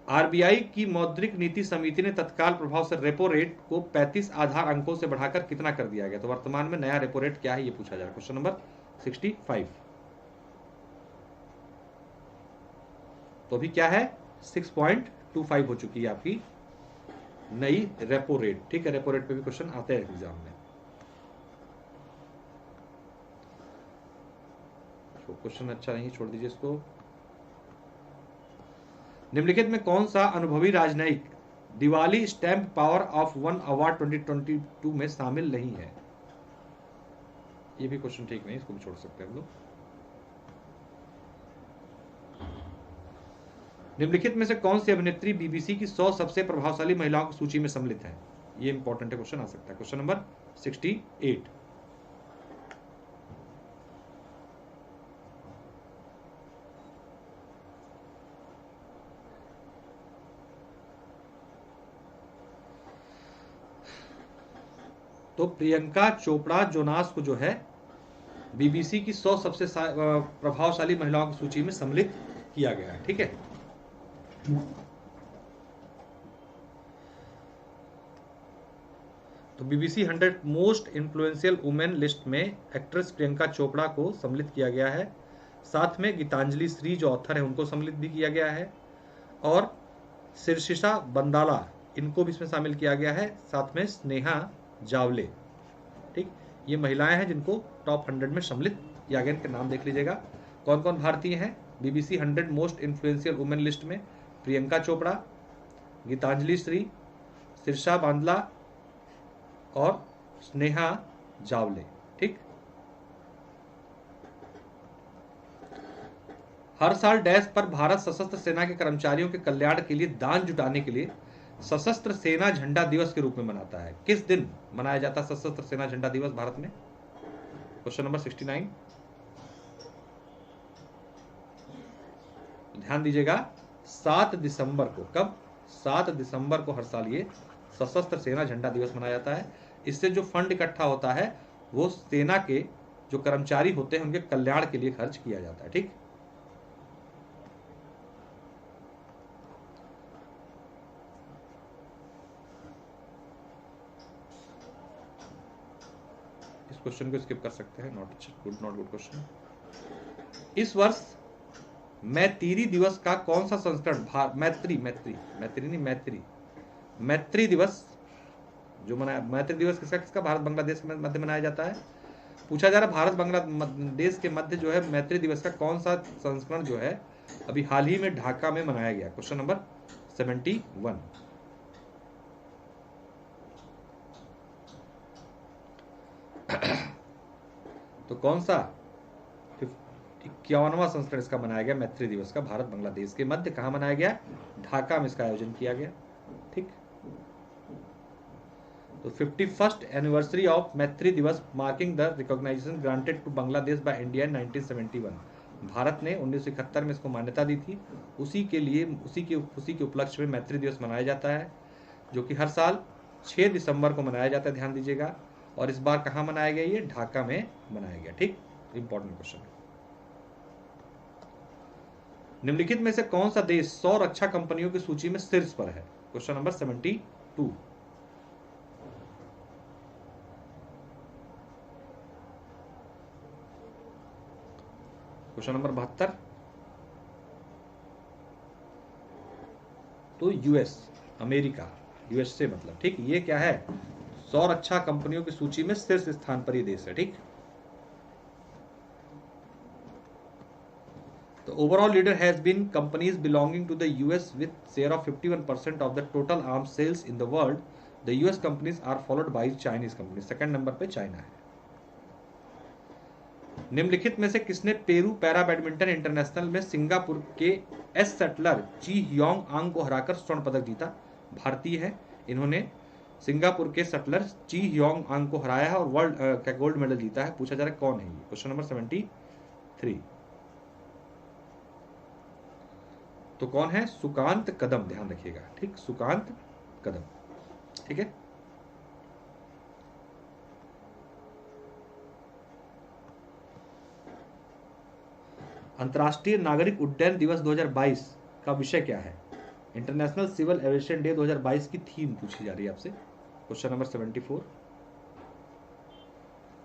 आरबीआई की मौद्रिक नीति समिति ने तत्काल प्रभाव से रेपो रेट को 35 आधार अंकों से बढ़ाकर कितना कर दिया गया? तो वर्तमान में नया रेपो रेट क्या है ये पूछा जा रहा है। Question number 65। तो अभी क्या है? 6.25 हो चुकी है आपकी नई रेपो रेट। ठीक है, रेपो रेट पे भी क्वेश्चन आते हैं एग्जाम में। क्वेश्चन अच्छा नहीं, छोड़ दीजिए इसको। निम्नलिखित में कौन सा अनुभवी राजनयिक Diwali stamp power of 1 award 2022 में शामिल नहीं है? ये भी क्वेश्चन ठीक नहीं, इसको भी छोड़ सकते हैं हम लोग। निम्नलिखित में से कौन सी अभिनेत्री बीबीसी की 100 सबसे प्रभावशाली महिलाओं की सूची में सम्मिलित है? ये इंपॉर्टेंट क्वेश्चन आ सकता है। Question number 68। तो प्रियंका चोपड़ा जोनास को जो है बीबीसी की 100 सबसे प्रभावशाली महिलाओं की सूची में सम्मिलित किया गया है। ठीक है, तो BBC 100 most influential women list में एक्ट्रेस प्रियंका चोपड़ा को सम्मिलित किया गया है। साथ में गीतांजलि श्री जो ऑथर है उनको सम्मिलित भी किया गया है, और शीर्षिशा बंदाला इनको भी इसमें शामिल किया गया है, साथ में स्नेहा जावले। ठीक, ये महिलाएं हैं जिनको टॉप 100 में सम्मिलित किया गया। इनके नाम देख लीजिएगा, कौन कौन भारतीय हैं BBC 100 most influential women list में। प्रियंका चोपड़ा, गीतांजलि श्री, शीर्षा बांदला और स्नेहा जावले। ठीक, हर साल डैश पर भारत सशस्त्र सेना के कर्मचारियों के कल्याण के लिए दान जुटाने के लिए सशस्त्र सेना झंडा दिवस के रूप में मनाता है। किस दिन मनाया जाता है सशस्त्र सेना झंडा दिवस भारत में? क्वेश्चन नंबर 69, ध्यान दीजिएगा, 7 दिसंबर को। कब? 7 दिसंबर को हर साल ये सशस्त्र सेना झंडा दिवस मनाया जाता है। इससे जो फंड इकट्ठा होता है वो सेना के जो कर्मचारी होते हैं उनके कल्याण के लिए खर्च किया जाता है। ठीक, इस क्वेश्चन को स्किप कर सकते हैं, नॉट गुड क्वेश्चन। इस वर्ष मैत्री दिवस का कौन सा संस्करण मैत्री दिवस जो मनाया, मैत्री दिवस किसका भारत बांग्लादेश के मध्य मनाया जाता है? पूछा जा रहा है भारत बांग्लादेश के मध्य जो है मैत्री दिवस का कौन सा संस्करण जो है अभी हाल ही में ढाका में मनाया गया। क्वेश्चन नंबर 71, तो कौन सा 51वां संस्करण इसका मनाया गया मैत्री दिवस का भारत बांग्लादेश के मध्य? कहां मनाया गया? ढाका में इसका आयोजन किया गया। ठीक, तो 51st anniversary of Maitri Diwas marking the recognisation granted to Bangladesh by India in 1971। भारत ने 1971 में इसको मान्यता दी थी, उसी के उपलक्ष्य में मैत्री दिवस मनाया जाता है, जो कि हर साल 6 दिसंबर को मनाया जाता है। ध्यान दीजिएगा, और इस बार कहां मनाया गया? ये ढाका में मनाया गया। ठीक, इंपॉर्टेंट क्वेश्चन है। निम्नलिखित में से कौन सा देश 100 रक्षा कंपनियों की सूची में शीर्ष पर है? क्वेश्चन नंबर 72, क्वेश्चन नंबर 72, तो यूएस, अमेरिका, यूएसए मतलब। ठीक, ये क्या है? 100 रक्षा कंपनियों की सूची में शीर्ष स्थान पर ये देश है। ठीक, The overall leader has been companies belonging to the US with share of 51% of the total arms sales in the world. The US companies are followed by Chinese companies. Second number पे China है। निम्नलिखित में से किसने Peru para badminton international में Singapore के S settler ची Hyeong आंग को हराकर स्वर्ण पदक जीता? भारतीय है, इन्होंने सिंगापुर के सेटलर ची ह्योंग आंग को हराया है और वर्ल्ड का गोल्ड मेडल जीता है। पूछा जा रहा है कौन है ये? क्वेश्चन नंबर 73, तो कौन है? सुकांत कदम, ध्यान रखिएगा। ठीक, सुकांत कदम। ठीक है, अंतर्राष्ट्रीय नागरिक उड्डयन दिवस 2022 का विषय क्या है? इंटरनेशनल सिविल एविएशन डे 2022 की थीम पूछी जा रही है आपसे। क्वेश्चन नंबर 74,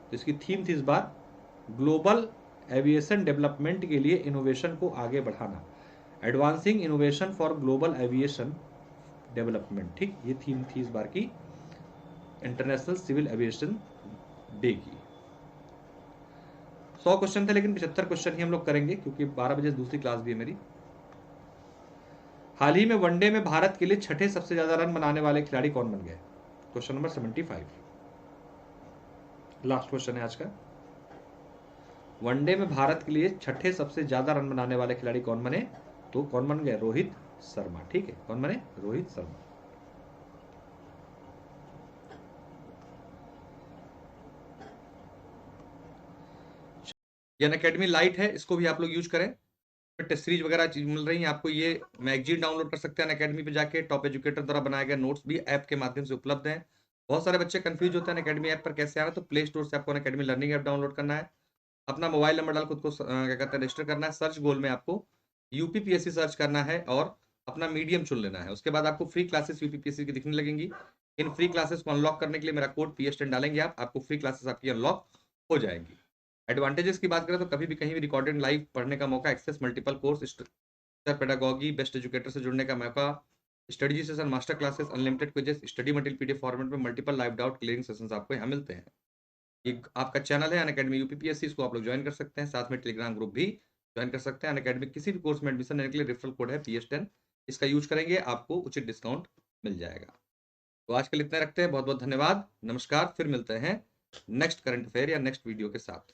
तो इसकी थीम थी इस बार ग्लोबल एविएशन डेवलपमेंट के लिए इनोवेशन को आगे बढ़ाना, advancing innovation for global aviation development. ठीक, ये थीम थी इस बार की इंटरनेशनल सिविल एविएशन डे की। 100 क्वेश्चन थे, लेकिन 75 क्वेश्चन ही हम लोग करेंगे क्योंकि 12 बजे दूसरी क्लास भी है मेरी। हाल ही में वनडे में भारत के लिए छठे सबसे ज्यादा रन बनाने वाले खिलाड़ी कौन बन गए? क्वेश्चन नंबर 75, लास्ट क्वेश्चन है आज का। वनडे में भारत के लिए छठे सबसे ज्यादा रन बनाने वाले खिलाड़ी कौन बने? तो कौन बन गए? रोहित शर्मा। ठीक है, कौन बने? रोहित शर्मा। यन अकेडमी लाइट है, इसको भी आप लोग यूज करें। टेस्ट सीरीज वगैरह चीज मिल रही है आपको, ये मैगजीन डाउनलोड कर सकते हैं अकेडमी पे जाके। टॉप एजुकेटर द्वारा बनाए गए नोट्स भी ऐप के माध्यम से उपलब्ध हैं। बहुत सारे बच्चे कंफ्यूज होते हैं अनअकैडमी ऐप पर कैसे आना, तो प्ले स्टोर से आपको अनअकैडमी लर्निंग ऐप डाउनलोड करना है, अपना मोबाइल नंबर डाल खुद को क्या कहते हैं रजिस्टर करना है, सर्च गोल में आपको यूपीपीएससी सर्च करना है और अपना मीडियम चुन लेना है। उसके बाद आपको फ्री क्लासेस यूपीपीएससी की दिखने लगेंगी। इन फ्री क्लासेस को अनलॉक करने के लिए मेरा कोड PS10 डालेंगे आप, आपको फ्री क्लासेस आपकी अनलॉक हो जाएंगी। एडवांटेजेस की बात करें तो कभी भी कहीं भी रिकॉर्डेड लाइव पढ़ने का मौका, access multiple course, pedagogy, best educator से जुड़ने का मौका, study session, master classes, unlimited quizzes, study material PDF format में, multiple live doubt clearing sessions आपको यहाँ मिलते हैं। ये आपका चैनल है अनअकैडमी यूपीपीएससी, इसको आप लोग ज्वाइन कर सकते हैं, साथ में टेलीग्राम ग्रुप भी ज्वाइन कर सकते हैं। अनअकैडमी किसी भी कोर्स में एडमिशन लेने के लिए रेफरल कोड है PS10, इसका यूज करेंगे आपको उचित डिस्काउंट मिल जाएगा। तो आज के लिए इतना रखते हैं, बहुत बहुत धन्यवाद, नमस्कार, फिर मिलते हैं नेक्स्ट करंट अफेयर या नेक्स्ट वीडियो के साथ।